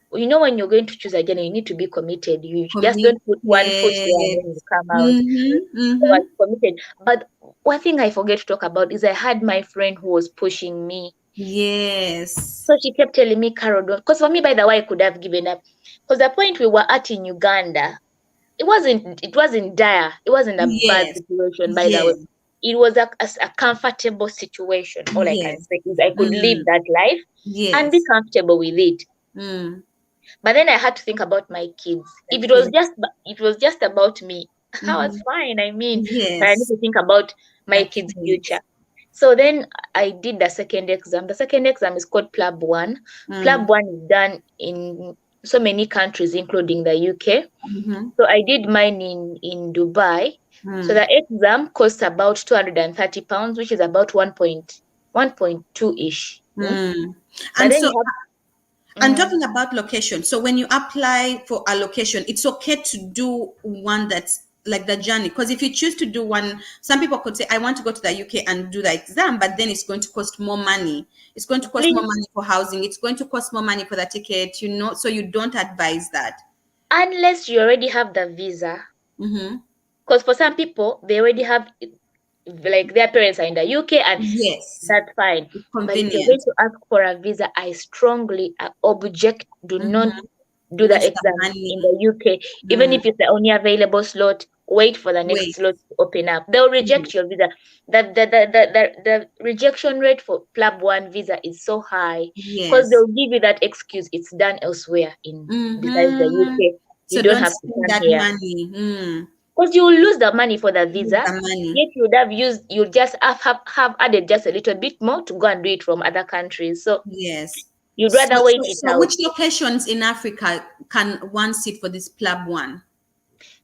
when you're going to choose again, you need to be committed. You just don't put one foot there and Committed. then you come out. Mm-hmm. So I Mm-hmm. was committed. But one thing I forget to talk about is I had my friend who was pushing me. Yes. So she kept telling me, Carol, don't. Because for me, by the way, I could have given up. Because the point we were at in Uganda, it wasn't dire. It wasn't a bad Yes. situation, by the way. Yes. It was a comfortable situation. All I can Yes. say is I could live Mm. that life and be Yes. comfortable with it. Mm. But then I had to think about my kids. The If kids. it was just about me, I was Mm-hmm. fine. I mean, but I need Yes. to think about my The kids' kids. future. So then I did the second exam. The second exam is called Plab 1. Mm. Plab 1 is done in so many countries, including the UK. Mm-hmm. So I did mine in Dubai. So Mm. the exam costs about £230, which is about 1.2 ish. Mm. But And then so you have I'm mhm. talking about location. So when you apply for a location, it's okay to do one that's like the journey. Because if you choose to do one, some people could say, I want to go to the UK and do the exam, but then it's going to cost more money. It's going to cost more Please, money for housing. It's going to cost more money for the ticket, so you don't advise that. unless you already have the visa, Mm-hmm. because for some people they already have like their parents are in the UK and Yes, that's fine. it's But if you're going convenient. to ask for a visa, I strongly object. Do not Mm-hmm. do the Waste the exam in money. the UK, even Mm. if it's the only available slot. Wait for the next Wait. slot to open up. They'll reject your visa. The rejection rate for Plab 1 visa is so high because Yes. they'll give you that excuse. It's done elsewhere in besides the Mm-hmm. UK. You So don't don't have to spend come that here. money. Mm. Because you will lose the money for the Use visa, the money. yet you just have added just a little bit more to go and do it from other countries. So Yes. you'd So, rather wait so, it so out. which locations in Africa can one sit for this Plab 1?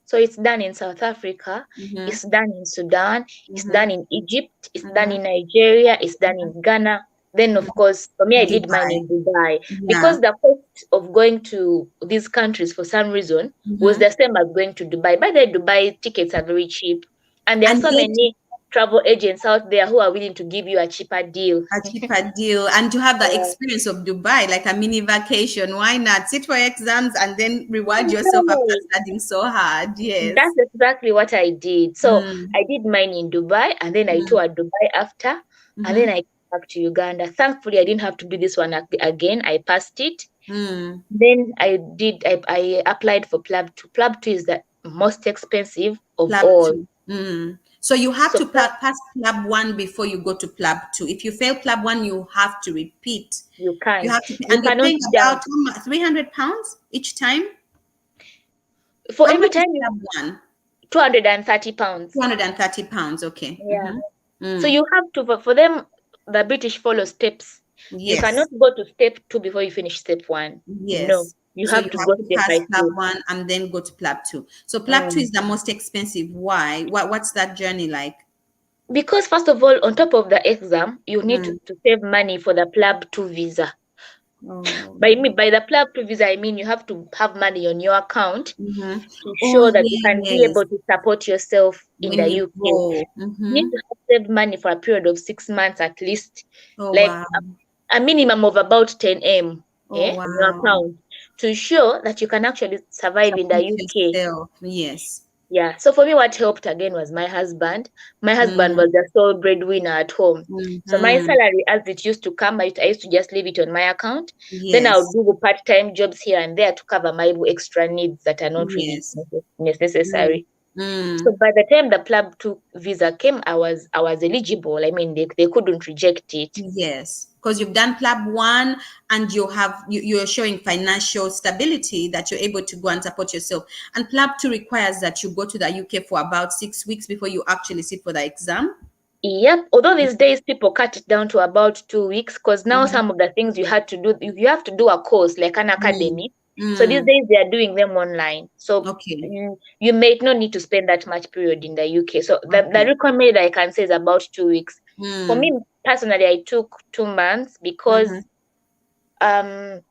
So it's done in South Africa, Mm-hmm. it's done in Sudan, it's Mm-hmm. done in Egypt, it's done Mm-hmm. in Nigeria, it's done in Ghana. Then, of course, for me, I did mine Dubai. in Dubai Yeah. because the cost of going to these countries for some reason was Mm-hmm. the same as going to Dubai. By the way, Dubai tickets are very cheap, and there are And so yet, many. travel agents out there who are willing to give you a cheaper deal. A cheaper deal, and to have the Yeah. experience of Dubai, like a mini vacation. Why not sit for exams and then reward yourself after Right. studying so hard? That's Yes. exactly what I did. So Mm, I did mine in Dubai, and then I mm, toured Dubai after, and then mm-hmm, I came back to Uganda. Thankfully, I didn't have to do this one again. I passed it. mm. Then I applied for Plab 2. Plab 2 is the most expensive of Plab all. 2. Mm. So you have So to pass Plab 1 before you go to Plab 2. If you fail Plab 1, you have to repeat. you You can't. have to, You and you're cannot paying jump. about £300 each time. For How every much is time you Plab 1? 230 pounds. £230. Okay. Yeah. Mm-hmm. So Mm. you have to for them, the British follow steps. You cannot Yes. go to step 2 before you finish step 1. No. Yes. You So have you to have go to step pass by Plab step. 1 and then go to Plab 2. So Plab 2 Mm. is the most expensive. Why? What's that journey like? Because first of all, on top of the exam, you need Mm. to save money for the Plab 2 visa. Oh. By the Plab 2 visa, I mean you have to have money on your account Mm-hmm. to Oh, show that you can be yes. able to support yourself in When the you UK. go. You need Mm-hmm. to have saved money for a period of 6 months at least, Oh, like wow. a minimum of about 10M, Oh, on your wow. account, to show that you can actually survive in the Support UK. yourself. Yes. Yeah. So for me, what helped again was my husband. My husband Mm, was the sole breadwinner at home. So my mm-hmm. salary, as it used to come, I used to just leave it on my account. Then I would Yes. do part-time jobs here and there to cover my extra needs that are not really Yes. Mm, necessary. So mm. by the time the Plab 2 visa came, I was eligible. I mean, they couldn't reject it. Yes. Because you've done Plab 1 and you're showing financial stability that you're able to go and support yourself. And Plab 2 requires that you go to the UK for about 6 weeks before you actually sit for the exam. Yep. Although these days people cut it down to about 2 weeks, because now Mm-hmm. some of the things you had to do, you have to do a course like an Mm, academy. So these mm. days they are doing them online. So Okay. you may not need to spend that much period in the UK. So the Okay. recommended I can say is about 2 weeks. For me Mm, personally, I took 2 months because mm-hmm. um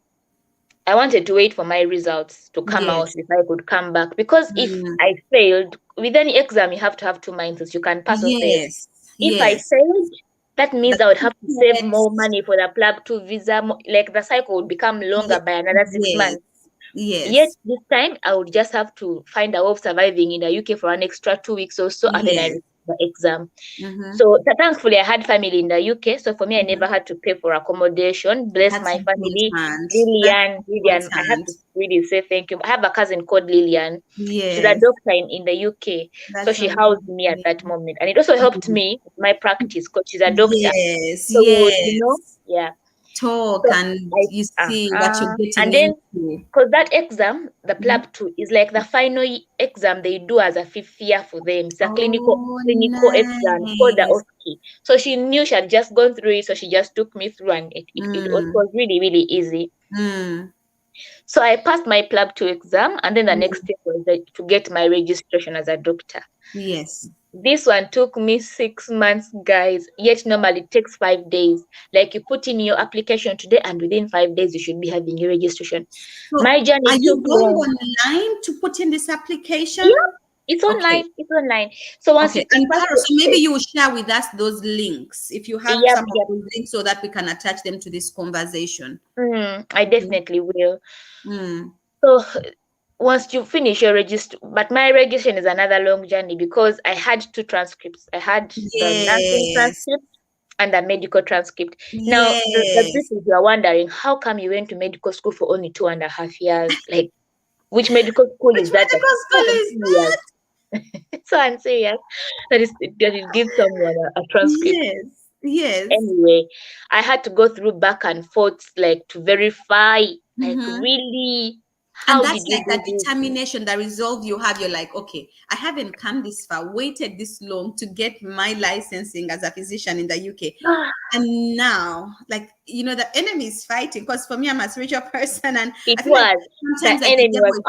I wanted to wait for my results to come out Yes. before I could come back. Because if Mm. I failed, with any exam, you have to have 2 minds. You can pass or fail. Yes. If I Yes. failed, that The means I would have to save more tickets. money for the Plab 2 visa. Like the cycle would become longer by another six Yes. months. Yet Yes. this time, I would just have to find a way of surviving in the UK for an extra 2 weeks or so, and then I Yes. repeat the exam. Mm-hmm. So thankfully, I had family in the UK. So for me, I never had to pay for accommodation. Bless That's my family. important. That's Lillian, I have important. to really say thank you. I have a cousin called Lillian. She's a Yes. doctor in the UK. So That's she housed me at amazing. that moment. And it also helped Mm. me with my practice because she's a doctor. Yes. So we would, Yes. yeah. Talk So and you see what you're and getting then into. because that exam, the Mhm. Plab 2, is like the final exam they do as a fifth year for them. It's a Oh, clinical exam called the nice. OSCE. So she knew she had just gone through it, so she just took me through, and it Mm, was really, really easy. mm, So I passed my Plab 2 exam, and then the next mm. step was to get my registration as a doctor. Yes. This one took me 6 months, guys, yet normally it takes 5 days. Like you put in your application today, and within 5 days, you should be having your registration. So, My are journey took you going long. online to put in this Yeah, application? it's Okay. online. It's online. So once Okay. you And pass Carol, the so maybe you will share with us those links if you have yep, some of yep. those links so that we can attach them to this conversation. I Mhm. definitely will. Mm. So once you finish your register, but my registration is another long journey because I had two transcripts. I had the nursing Yes. transcript and the medical transcript. Now, the Yes. people you are wondering, how come you went to medical school for only 2.5 years? Like, which medical school Which is that? That medical is so school is unserious. that? It's so unserious that it gives someone a transcript. Yes. Yes. Anyway, I had to go through back and forth like to verify, like Mm-hmm. really, And how that's did you like do that this? determination, the resolve you have. You're like, okay, I haven't come this far, waited this long to get my licensing as a physician in the UK. And now, like, the enemy is fighting. Because for me, I'm a spiritual person, and It I feel like was the sometimes like the enemy devil was is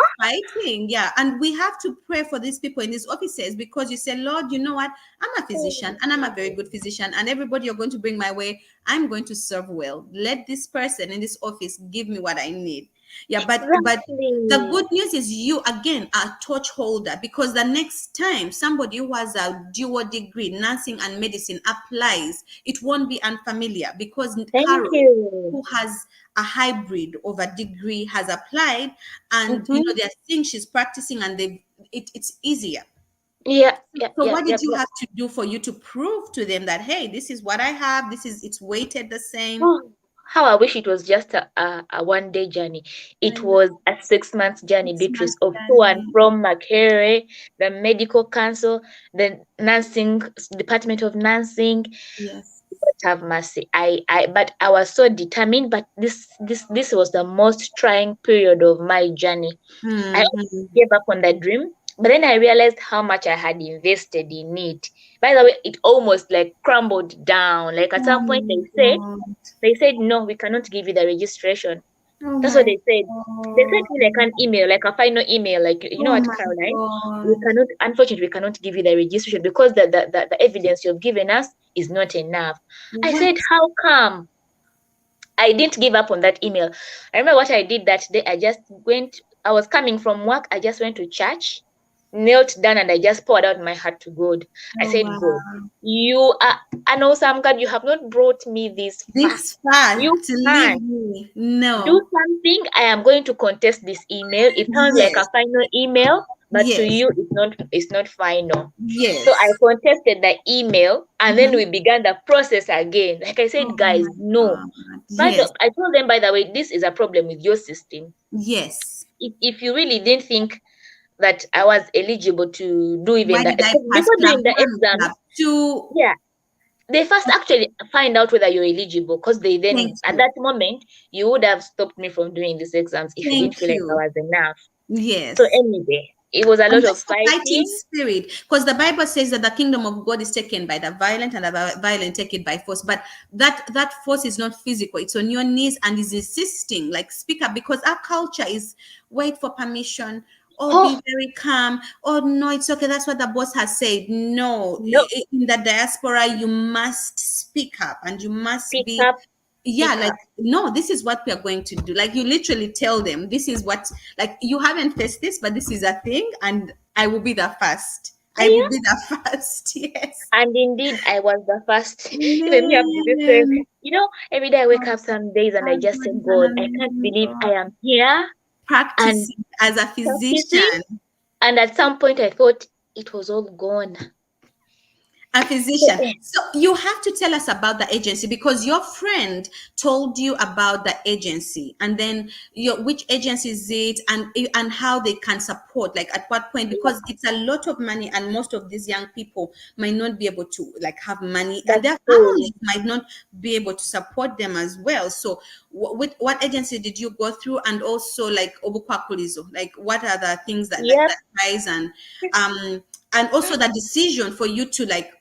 fighting. Yeah. And we have to pray for these people in these offices because you say, Lord, you know what? I'm a physician and I'm a very good physician, and everybody you're going to bring my way, I'm going to serve well. Let this person in this office give me what I need. Yeah, but the Exactly. good news is you again are a torch holder, because the next time somebody who has a dual degree, nursing and medicine, applies, it won't be unfamiliar, because Thank Carol, you. who has a hybrid of a degree, has applied, and Mm-hmm. they're seeing she's practicing, and it's easier. Yeah, yeah, So yeah, what yeah, did you yeah. have to do for you to prove to them that, hey, this is what I have, it's weighted the same? Oh, how I wish it was just a 1 day journey. I It know. was a 6 month journey, 6 months Beatrice, of to and journey. from Makerere, the medical council, the nursing department of nursing. Yes. God have mercy. But I was so determined. But this was the most trying period of my journey. I almost Mm-hmm. gave up on the dream, but then I realized how much I had invested in it. By the way, it almost like crumbled down. Like at Oh some point, my said God. they said no, we cannot give you the registration. Oh That's what my they said. They sent me like God. an email, like a final email, like you know Oh what, my Caroline? We God. cannot, unfortunately, we cannot give you the registration because the evidence you've given us is not enough. I said, What? how come? I didn't give up on that email. I remember what I did that day. I was coming from work. I just went to church, knelt down, and I just poured out my heart to God. I Oh said, God, wow. you are an awesome God. You have not brought me this far. This far You to leave can me? do No. something. I am going to contest this email. It sounds like a Yes. final email, but to Yes. you, it's not final. So I Yes. contested the email, and then Mm-hmm. we began the process again. Like I Oh said, guys, my no. God. Yes. I told them, by the way, this is a problem with your system. Yes. If you really didn't think that I was eligible to do even Why that, did I pass before Plab doing the 1, exams, Plab 2? yeah, they first actually find out whether you're eligible, because they Thank then, at you. that moment, you would have stopped me from doing these exams if you didn't Thank feel like I you. was enough. So Yes. anyway, it was a And lot of that's the fighting fighting. spirit, because the Bible says that the kingdom of God is taken by the violent, and the violent take it by force. But that force is not physical; it's on your knees and is insisting, like, speak up, because our culture is wait for permission, or be Oh, very calm, or no, it's okay. That's what the boss has said. No, no, in the diaspora, you must speak up, and you must pick be, up, yeah, pick like, up. no, this is what we are going to do. Like, you literally tell them, this is what, like, you haven't faced this, but this is a thing, and I will be the first. I will Yeah. be the first. Yes. And indeed, I was the first. Even me, I'm this way. Man. Every day I wake up some days and I God just say, is an God, I can't amazing believe I God. am here and Practicing as a practicing. physician. And at some point, I thought it was all gone. A So, physician. So you have to tell us about the agency, because your friend told you about the agency, and then which agency is it, and how they can support, like at what point, yeah, because it's a lot of money, and most of these young people might not be able to, like, have money, and that's their true. families might not be able to support them as well. So what agency did you go through, and also, like, obukwakulizo, like, what are the things that, like, Yep. that ties, and also the decision for you to, like,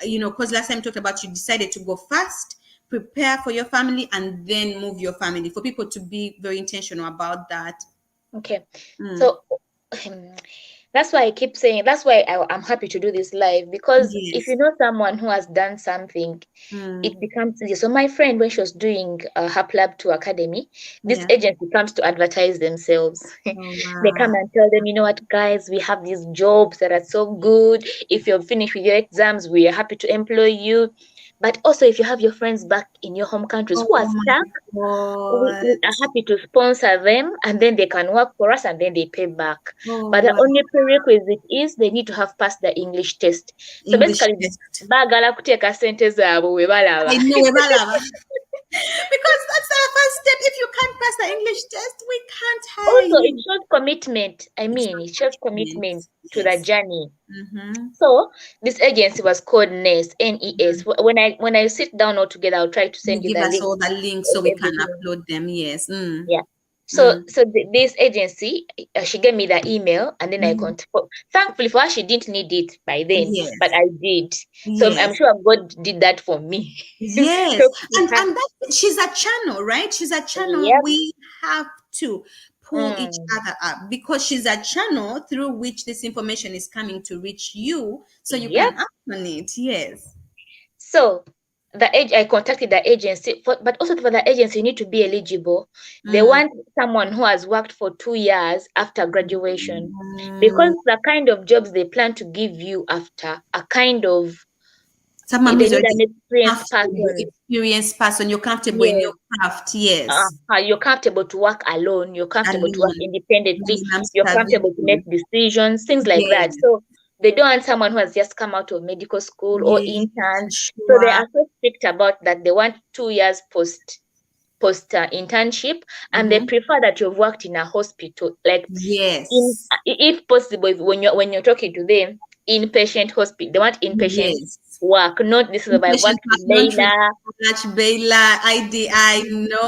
because last time you talked about, you decided to go fast, prepare for your family, and then move your family, for people to be very intentional about that. Okay. Mm. So that's why I keep saying, that's why I'm happy to do this live, because if you Yes. know someone who has done something, Mm. it becomes easy. So my friend, when she was doing her Plab 2 Academy, this Yeah. agency comes to advertise themselves. Oh They come wow. and tell them, you know what, guys, we have these jobs that are so good. If you're finished with your exams, we are happy to employ you. But also, if you have your friends back in your home countries who are Oh my stuck, we God. are happy to sponsor them, and then they can work for us and then they pay back. Oh But the wow. only prerequisite is they need to have passed the English test. So English basically, test. baagala kuteeka ssente zaabwe we balaba. I know, Ebalaba. Because that's our first step. If you can't pass the English test, we can't hire Also, it you. shows commitment. It's not It shows commitment. commitment to the Yes. journey. Mm-hmm. So this agency was called NES, NES. When I sit down all together, I'll try to You send you give the us link all the links of so we can everything. upload them. Yes. Mm. Yeah. So Mm. this agency, she gave me the email, and then I Mm-hmm. contact. Thankfully for her, she didn't need it by then, but Yes. I did. So I'm Yes. sure God did that for me. Yes. So she had, And that, she's a channel, right? She's a channel. yep, We have to pull each mm, other up, because she's a channel through which this information is coming to reach you, so you yep. can act on it. Yes. So I contacted the agency, but also for the agency, you need to be eligible. They Mm. want someone who has worked for 2 years after graduation, because Mm. the kind of jobs they plan to give you after are kind of, Someone they who's need an already experienced comfortable, person. experienced person. You're comfortable in your Yes. craft. Yes. You're comfortable to work alone, you're comfortable to work Alone. independently, Minimum you're comfortable to make stability. decisions, things like that. Yes. So they don't want someone who has just come out of medical school or Yes, intern. for So they sure. are so strict about that. They want 2 years post internship, and they Mm-hmm. prefer that you've worked in a hospital, like in, Yes. if possible, when you're talking to them, inpatient hospital. They want inpatient Yes. work, not this is I've Inpatient worked pack, in Layla. non-triage, Baylor, IDI, no.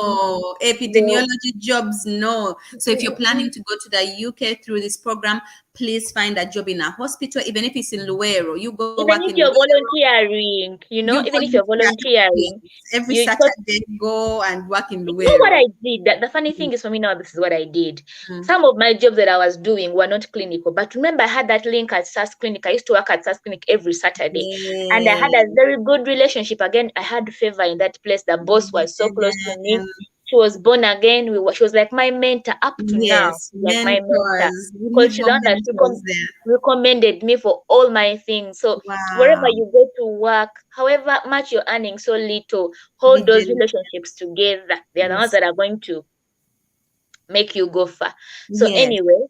No, Epidemiology jobs, no. So if you're planning to go to the UK through this program, please find a job in a hospital, even if it's in Luero. You go even work if in you're Luero, volunteering, you even if you're volunteer. Yes. volunteering, Every you because Saturday, go and work in you know what Luero. I did. That the funny thing is for me now, this is what I did. Mm. Some of my jobs that I was doing were not clinical, but remember I had that link at SAS Clinic. I used to work at SAS Clinic every Saturday, and I had a Yes. very good relationship. Again, I had favor in that place. The boss was so close to me. Yeah. She was born again. She was like my mentor up to now. Yes. She's like my mentor, Mentors. We because need she's more the one that mentors there. recommended me for all my things. So wherever Wow. you go to work, however much you're earning, so little, Be hold those diligent. relationships together. They are the ones Yes. that are going to make you go far. So Yes. anyway,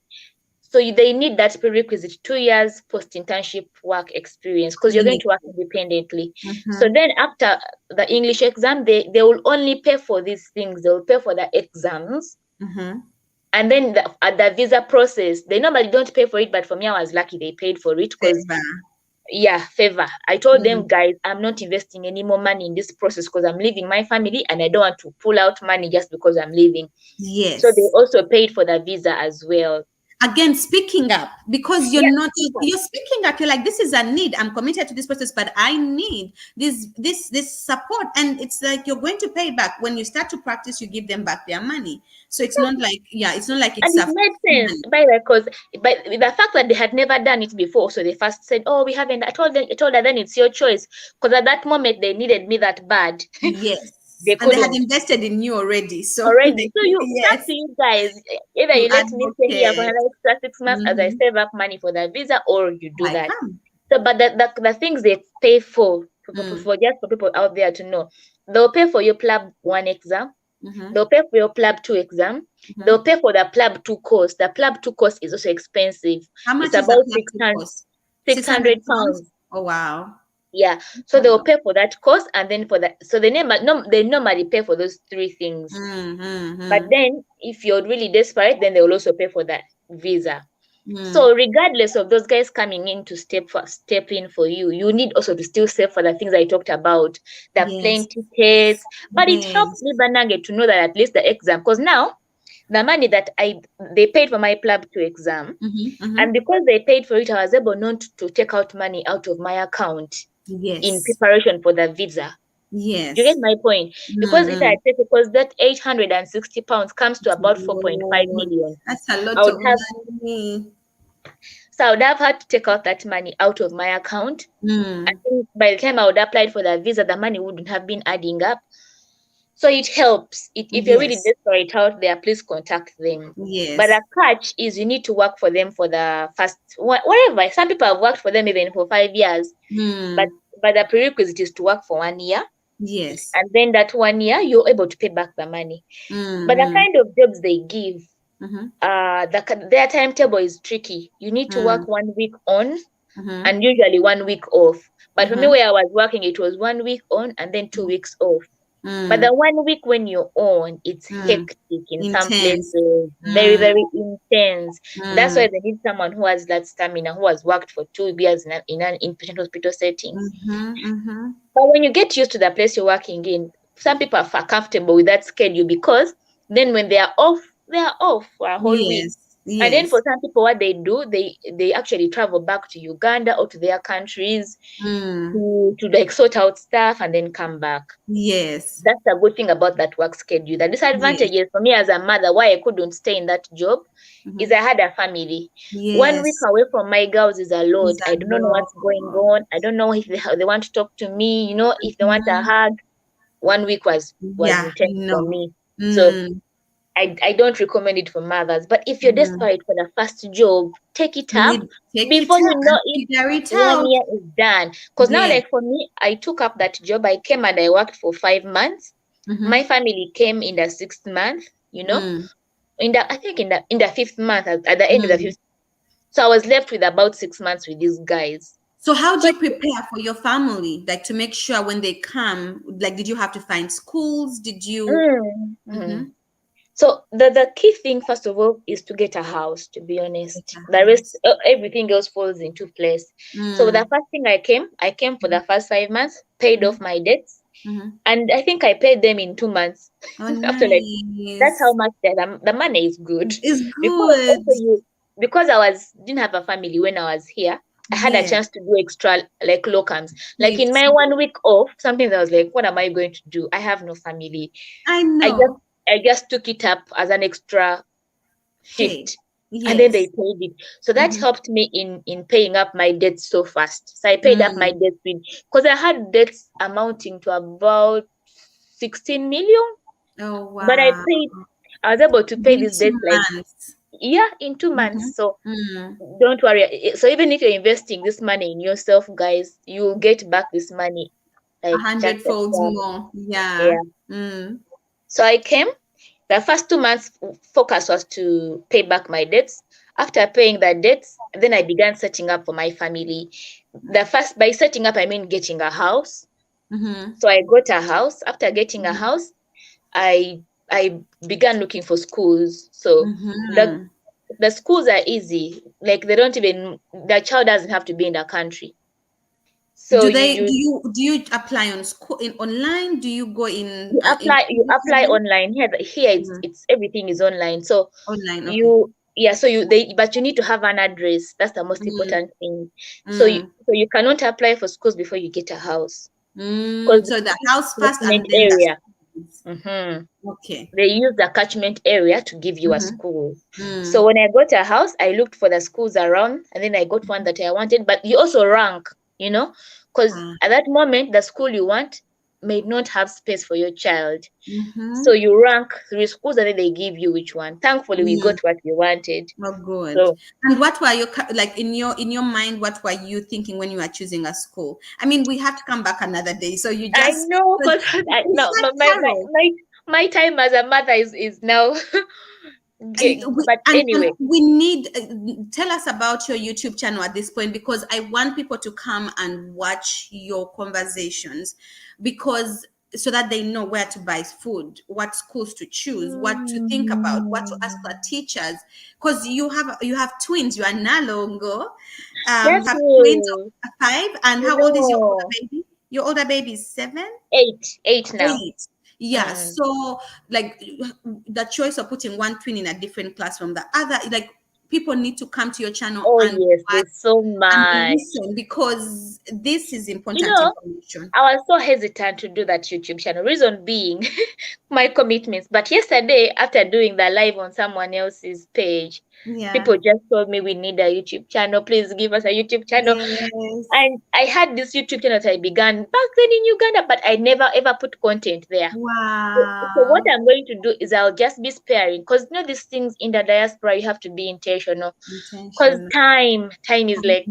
they need that prerequisite 2 years post internship work experience, because you're going Yes. to work independently. So Mm-hmm. then after the English exam, they will only pay for these things. They will pay for the exams. Mm-hmm. And then at the visa process, they normally don't pay for it, but for me, I was lucky they paid for it, because Favor. favor. I told them, Mm. guys, I'm not investing any more money in this process, because I'm leaving my family and I don't want to pull out money just because I'm leaving. So they Yes. also paid for the visa as well. Again, speaking up, because you're Yeah, not, you're speaking up. You're like, this is a need. I'm committed to this process, but I need this support. And it's like you're going to pay back. When you start to practice, you give them back their money. So it's not like, yeah, it's not like and it's it a made sense money. by because but the fact that they had never done it before, so they first said, "Oh, we haven't." I told her, then it's your choice, because at that moment they needed me that bad. Yes. They And they had couldn't invested in you already. So already. they, So it's up yes, to you guys. Either to you let me stay here for advocate. another extra 6 months as I Mm-hmm. save up money for the visa, or you do I that. come. So, but the things they pay Mm. for just for people out there to know, they'll pay for your Plab 1 exam, Mm-hmm. they'll pay for your Plab 2 exam, Mm-hmm. they'll pay for the Plab 2 course. The Plab 2 course is also expensive. How It's much is a about plug to cost? 600 600 pounds? pounds. Oh, wow. Yeah. So A they'll lot. pay for that course, and then for that. So they normally pay for those three things. But Mm-hmm. then if you're really desperate, then they will also pay for that visa. Mm. So regardless of those guys coming in to step in for you, you need also to still save for the things I talked about, the Yes. plane tickets. But it helped Yes. me, Banage, to know that at least the exam, because now the money that they paid for my Plab 2 exam, Mm-hmm. and Mm-hmm. because they paid for it, I was able not to take out money out of my account in Yes. preparation for the visa. You get Yes. my point? Because if I Mm-hmm. take, because that £860 comes to about 4.5 Lord, million. that's a I lot would of have money. So I would have had to take out that money out of my account. I Mm. think by the time I would apply for the visa, the money wouldn't have been adding up. So it helps. If you're really Yes. desperate out there, please contact them. But Yes. the catch is you need to work for them for the first whatever. Some people have worked for them even for 5 years, but Mm. the prerequisite is to work for 1 year, Yes. and then that 1 year you're able to pay back the money. But the Mm-hmm. kind of jobs they give, Mm-hmm. their timetable is tricky. You need to Mm. work 1 week on Mm-hmm. and usually 1 week off. But for me, Mm-hmm. where I was working, it was 1 week on and then 2 weeks off. But the Mm. 1 week when you're on, it's Mm. hectic in some Intense. places, very, Mm. very intense. That's Mm. why they need someone who has that stamina, who has worked for 2 years in an inpatient hospital setting. Mm-hmm. Mm-hmm. But when you get used to the place you're working in, some people are comfortable with that schedule, because then when they are off for a whole week. Yes. And then for Yes. some people, what they do, they actually travel back to Uganda or to their countries Mm. to like sort out stuff and then come back. Yes. That's the good thing about that work schedule. The Yes. disadvantage is for me as a mother, why I couldn't stay in that job is Mm-hmm. I had a family. 1 week Yes. away from my girls is a Is load. I that do not know what's going law? on. I don't know if they want to talk to me, if they want a Mhm. hug. 1 week was Yeah, intense for no. me. So Mm. I don't recommend it for mothers. But if you're Mm. desperate for the first job, take it You up need to take it before you up know and it. figure it 1 out. year is done. Because now, Yes. like for me, I took up that job. I came and I worked for 5 months. Mm-hmm. My family came in the 6th month. Mm. I think in the 5th month, at the end of the Mm. fifth. So I was left with about 6 months with these guys. So how do So you prepare for your family? Like to make sure when they come, like did you have to find schools? Did you? mm, Mm-hmm. mm. So the key thing, first of all, is to get a house. To be Get honest, a the rest, house. everything else falls into place. So the Mm. first thing I came for the first 5 months, paid Mm-hmm. off my debts, Mm-hmm. and I think I paid them in 2 months. Oh, After like that's how nice. much the money is good. It's Because good. also because I didn't have a family when I was here, I had a Yeah. chance to do extra like locums. Like in Shifts. my 1 week off, sometimes I was like, what am I going to do? I have no family. I I just know. I just took it up as an extra Hey. shift. And then they Yes. paid it. So that Mm-hmm. helped me in paying up my debts so fast. So I paid up my Mm. debts because I had debts amounting to about 16 million. Oh, But wow. I was able to pay Within this two debt like, months. yeah, in two Mm-hmm. months. So Mm. don't worry. So even if you're investing this money in yourself, guys, you'll get back this money A like just hundred like folds that. more. Yeah. Yeah. Mm. So I came. The first 2 months focus was to pay back my debts. After paying the debts, then I began setting up for my family. By setting up, I mean getting a house. Mm-hmm. So I got a house. After getting a Mm-hmm. house, I I began looking for schools. So the Mm-hmm. the schools are easy. Like the child doesn't have to be in the country. So Do you they? you Do you apply on school in online? Do you go you in apply physically? online. Here Mm. it's everything is online. So Online. Okay. you yeah, so but you need to have an address. That's the most Mm. important thing. Mm. So you cannot apply for schools before you get a house Mm. because So the house first, catchment and then the area. schools. hmm Okay. They use the catchment area to give you a Mm-hmm. school. So Mm. when I got a house, I looked for the schools around, and then I got one that I wanted. But you also rank, because Ah. at that moment the school you want may not have space for your child. So Mm-hmm. you rank 3 schools, and then they give you which one. Thankfully, we Mm. got what we wanted. Oh, good. So And what were your like in your mind? What were you thinking when you were choosing a school? I mean, we have to come back another day. So you I just know, 'cause because it's no, like Carol. my time as a mother is now. But And anyway, we need tell us about your YouTube channel at this point, because I want people to come and watch your conversations, because so that they know where to buy food, what schools to choose, what to think about, what to ask for teachers, because you have twins. You are Nalongo. You that's have twins true. of 5. And You how old is your older know, baby? Your older baby is 7. eight now. 8. Yeah. Mm. So like the choice of putting one twin in a different class from the other, like people need to come to your channel Oh and yes, watch there's so and much. listen, because this is You important know, information. I was so hesitant to do that YouTube channel. Reason being, my commitments. But yesterday, after doing the live on someone else's page, Yeah. people just told me we need a YouTube channel. Please give us a YouTube channel. Yes. And I had this YouTube channel that I began back then in Uganda, but I never ever put content there. So what Wow. I'm going to do is I'll just be sparing, because these things in the diaspora you have to be intentional, because Intention. time is like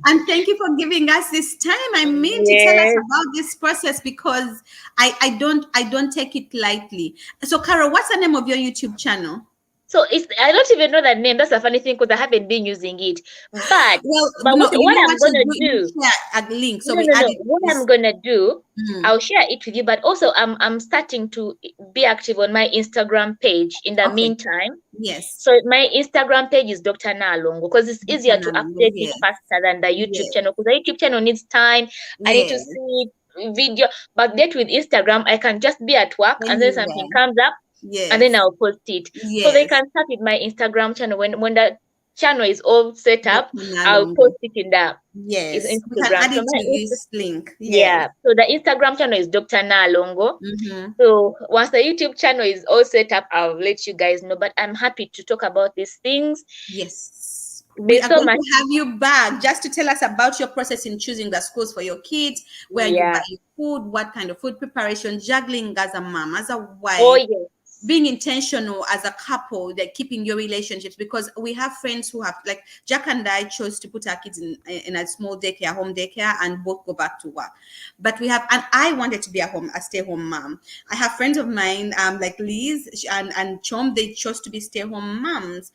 And thank you for giving us this time. I mean, to tell us yes. about this process, because I don't take it lightly. So, Carol, what's the name of your YouTube channel? So I don't even know that name. That's a funny thing because I haven't been using it. But Well, but no, you what know I'm what you gonna do? You do share a link, so no, we no, add no. it to What this. I'm gonna do, Mm. I'll share it with you. But also, I'm starting to be active on my Instagram page in the Okay. meantime. Yes. So my Instagram page is Dr. Nalongo, because it's easier to Kanalo, update it yes. faster than the YouTube Yes. channel. Because the YouTube channel needs time. I need to Yes. see video. But that with Instagram, I can just be at work and then something Anywhere. comes up. and then Yes. I'll post it. So they Yes. can start with my Instagram channel. When the channel is all set up, Dr. I'll Nalongo. post it in the Yes. We can Instagram. add So it to this link. Yes. yeah. So the Instagram channel is Dr. Nalongo. Mm-hmm. So once the YouTube channel is all set up, I'll let you guys know. But I'm happy to talk about these things. Yes. We There's are so going much. to have you back just to tell us about your process in choosing the schools for your kids, where you buy Yeah. your food, what kind of food preparation, juggling as a mom, as a Oh wife, yes. being intentional as a couple, like keeping your relationships, because we have friends who have, like Jack and I chose to put our kids in a small daycare, home daycare, and both go back to work. But we have, and I wanted to be a stay-home mom. I have friends of mine, like Liz and Chom, they chose to be stay-home moms.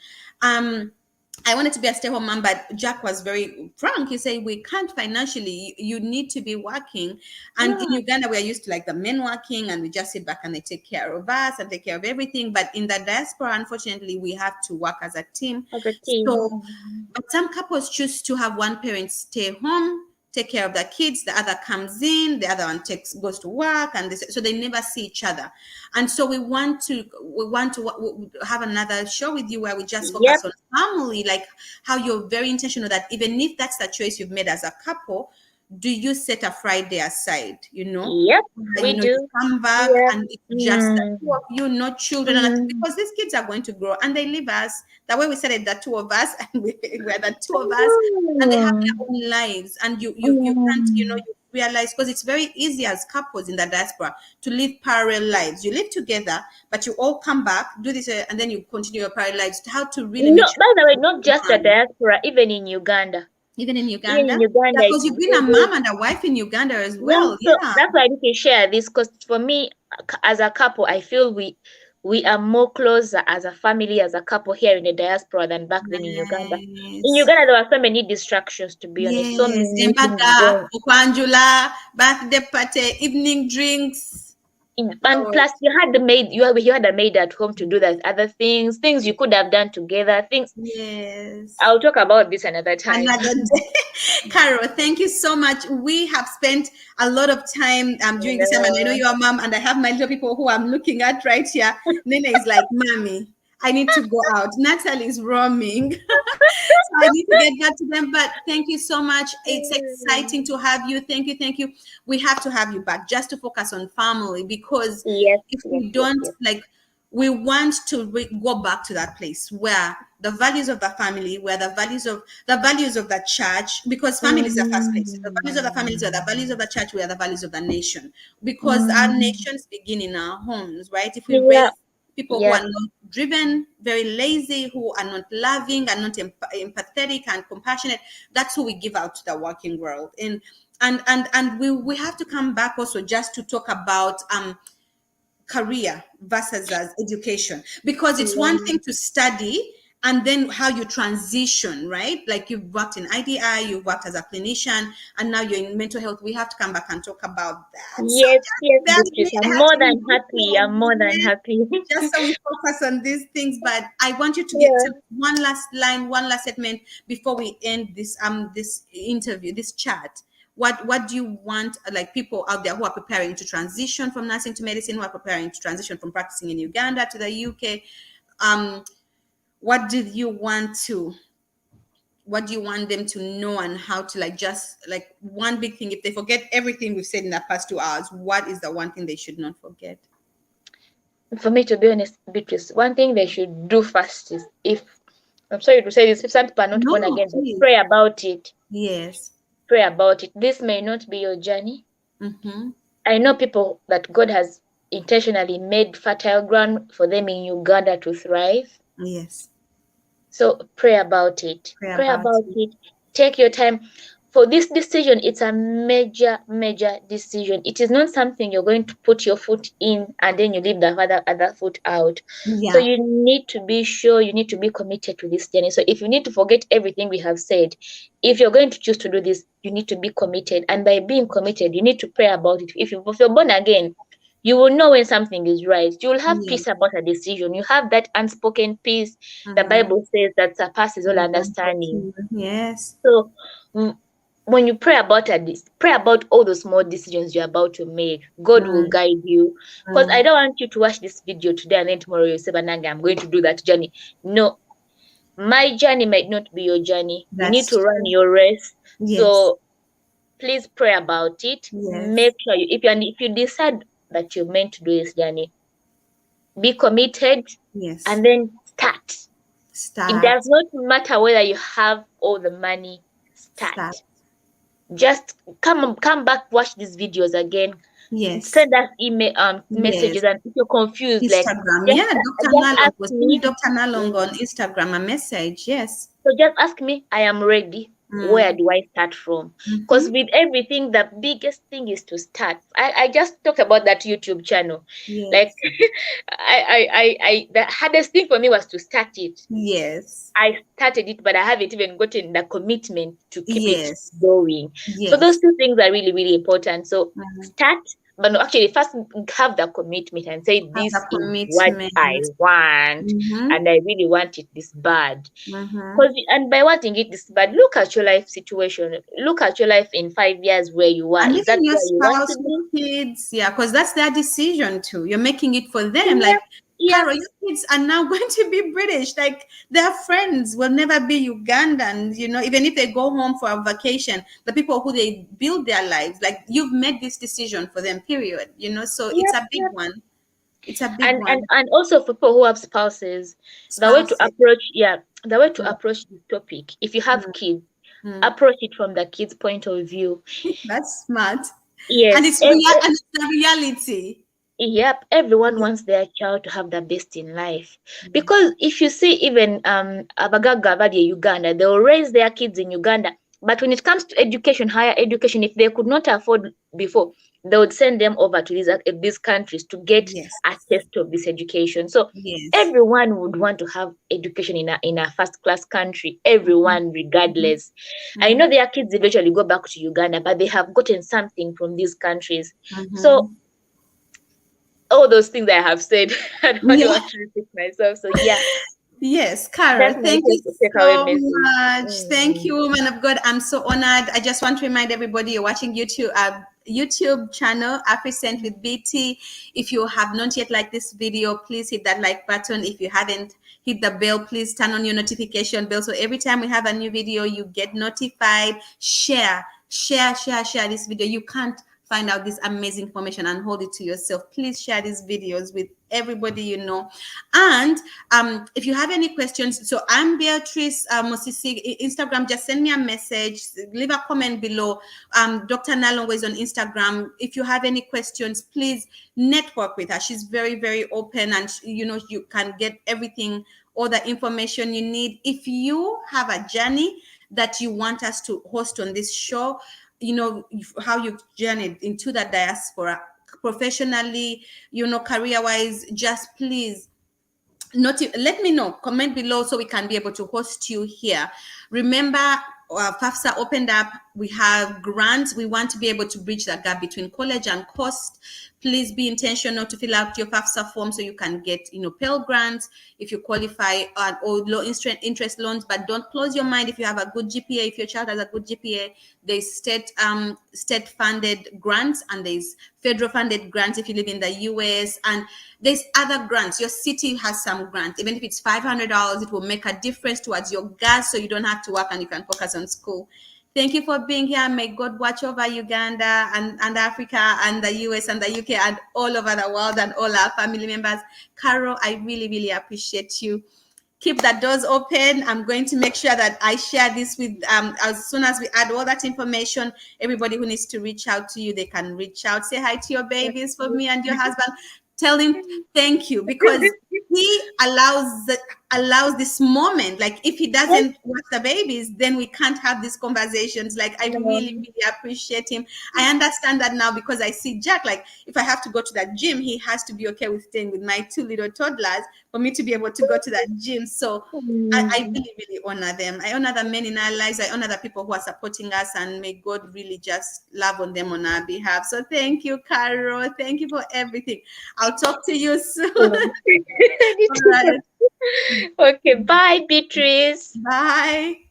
I wanted to be a stay-home mom, but Jack was very frank. He said, "We can't financially. You need to be working." And in Yeah. Uganda, we are used to like the men working, and we just sit back and they take care of us and take care of everything. But in the diaspora, unfortunately, we have to work as a team. As a team. So, but some couples choose to have one parent stay home, take care of the kids, the other comes in, the other one goes to work, and so they never see each other. And so we want to have another show with you where we just Yep. focus on family, like how you're very intentional that even if that's the choice you've made as a couple, do you set a Friday aside, Yep. We you do. come back Yep. and it's just the two Mm. of you, no children, and Mm. because these kids are going to grow and they leave us. The way we said it, the two of us, and we're the two of us, and they have Mm. their own lives, and you can't, Mm. you realize, because it's very easy as couples in the diaspora to live parallel lives. You live together, but you all come back, do this, and then you continue your parallel lives. How to really No, make sure by the way, you not just the one. diaspora, even in Uganda. Even in Even Uganda, in yeah, Uganda, because it's you've been a very, mom and a wife in Uganda as yeah. well. So Yeah. that's why I need to share this, because for me, as a couple, I feel we are more closer as a family, as a couple here in the diaspora than back then in Uganda. In Nice. Uganda, there were so many distractions, to be honest, so Yes, many things Embaga, going. Okwanjula, birthday party, evening drinks. And Oh, plus, you had a maid at home to do that other things you could have done together. Things yes. I'll talk about this another time. Another day. Carol, thank you so much. We have spent a lot of time during this time, and I know No. you're a mom, and I have my little people who I'm looking at right here. Nene is like, Mommy, I need to go out. Natalie is roaming. So I need to get back to them. But thank you so much. It's exciting to have you. Thank you. Thank you. We have to have you back just to focus on family, because Yes, if yes, we yes, don't, yes. like, we want to go back to that place where the values of the family, where the values of the church, because family is the first place. The values of the families are the values of the church, we are the values of the nation, because our Mm. nations begin in our homes, right? If we Yeah, raise people who yeah. are not driven, very lazy, who are not loving, and not empathetic and compassionate, that's who we give out to the working world. And we have to come back also just to talk about career versus as education, because it's one Yeah. thing to study and then how you transition, right? Like you've worked in IDI, you've worked as a clinician, and now you're in mental health. We have to come back and talk about that. So Yes, yes, that's Beatrice. very I'm hard more to than happy. I'm more than yes, happy. just so we focus on these things. But I want you to get Yeah. to one last line, one last statement before we end this interview, this chat. What do you want, like, people out there who are preparing to transition from nursing to medicine, who are preparing to transition from practicing in Uganda to the UK? Um, what did you want to what do you want them to know, and how to, like, just like one big thing, if they forget everything we've said in the past 2 hours, what is the one thing they should not forget? For me, to be honest, Beatrice, one thing they should do first is, if I'm sorry to say this, if some people are not born No, again, but please. pray about it. Yes. Pray about it. This may not be your journey. Mm-hmm. I know people that God has intentionally made fertile ground for them in Uganda to thrive. Yes. So pray about it. Pray Pray about about it. it. Take your time. For this decision, it's a major, major decision. It is not something you're going to put your foot in and then you leave the other foot out. So Yeah. you need to be sure, you need to be committed to this journey. So if you need to forget everything we have said, if you're going to choose to do this, you need to be committed. And by being committed, you need to pray about it. If you're born again, you will know when something is right. You will have Yes. peace about a decision. You have that unspoken peace the Mm-hmm. Bible says that surpasses all understanding. Yes. So, mm, when you pray about this, pray about all the small decisions you're about to make. God will guide you. Because I don't want you to watch this video today and then tomorrow you say, Bananga, I'm going to do that journey. No, my journey might not be your journey. You need That's to run true. your race. Yes. So please pray about it. Yes. Make sure if you decide that you're meant to do this journey, be committed Yes. and then start. Start. It does not matter whether you have all the money. Start. Just come back, watch these videos again. Yes. Send us email messages, Yes. and if you're confused, Instagram. like Yeah, Dr. Nalong was me. Dr. Nalong on Instagram a message. Yes. So just ask me, I am ready. Where do I start from? Because with everything, the biggest thing is to start. I just talked about that YouTube channel. Yes. Like the hardest thing for me was to start it. Yes. I started it, but I haven't even gotten the commitment to keep it Yes. going. Yes. So those two things are really, really important. So start, but no, actually first have the commitment and say, this is what I want, and I really want it this bad. And by wanting it this bad, look at your life situation. Look at your life in 5 years where you are. And is that even your where you want spouse, to be? kids, yeah, because that's their decision too. You're making it for them. Like, Carol, your kids are now going to be British. Like, their friends will never be Ugandans, you know, even if they go home for a vacation, the people who they build their lives, like, you've made this decision for them, period, you know, so it's a big one. It's a big one. And also for people who have spouses, the way to approach this topic, if you have kids, approach it from the kids' point of view. That's smart. Yes. And it's the reality. Yep, everyone wants their child to have the best in life. Because if you see even Abagaga Abadi Uganda, they will raise their kids in Uganda. But when it comes to education, higher education, if they could not afford before, they would send them over to these countries to get a taste of this education. So everyone would want to have education in a first class country. Everyone, regardless. I know their kids eventually go back to Uganda, but they have gotten something from these countries. So all those things I have said, I don't want to repeat myself. So yeah. Yes, Carol, thank you so much. Thank you, woman of God. I'm so honored. I just want to remind everybody you're watching YouTube channel, Africent with BT. If you have not yet liked this video, please hit that like button. If you haven't hit the bell, please turn on your notification bell. So every time we have a new video, you get notified. Share this video. You can't find out this amazing information and hold it to yourself. Please share these videos with everybody you know. And if you have any questions, so I'm Beatrice Mosisi, Instagram, just send me a message, leave a comment below. Dr. Nalong is on Instagram. If you have any questions, please network with her. She's very, very open, and you know, you can get everything, all the information you need. If you have a journey that you want us to host on this show, you know, how you've journeyed into the diaspora professionally, you know, career-wise, just please let me know, comment below so we can be able to host you here. Remember, FAFSA opened up. We have grants. We want to be able to bridge that gap between college and cost. Please be intentional to fill out your FAFSA form so you can get, you know, Pell grants if you qualify, or low interest loans. But don't close your mind if you have a good GPA. If your child has a good GPA, there's state funded grants, and there's federal funded grants if you live in the US, and there's other grants. Your city has some grants. Even if it's $500, it will make a difference towards your gas, so you don't have to work and you can focus on school. Thank you for being here. May God watch over Uganda and Africa and the US and the UK and all over the world and all our family members. Carol, I really, really appreciate you. Keep the doors open. I'm going to make sure that I share this with, as soon as we add all that information, everybody who needs to reach out to you, they can reach out. Say hi to your babies for me and your husband. Tell him thank you, because he allows this moment. Like, if he doesn't watch the babies, then we can't have these conversations. Like, I really, really appreciate him. I understand that now, because I see Jack, like, if I have to go to that gym, he has to be okay with staying with my 2 little toddlers for me to be able to go to that gym. So I really, really honor them. I honor the men in our lives. I honor the people who are supporting us, and may God really just love on them on our behalf. So thank you, Carol. Thank you for everything. I'll talk to you soon. Right. Okay, bye, Beatrice. Bye.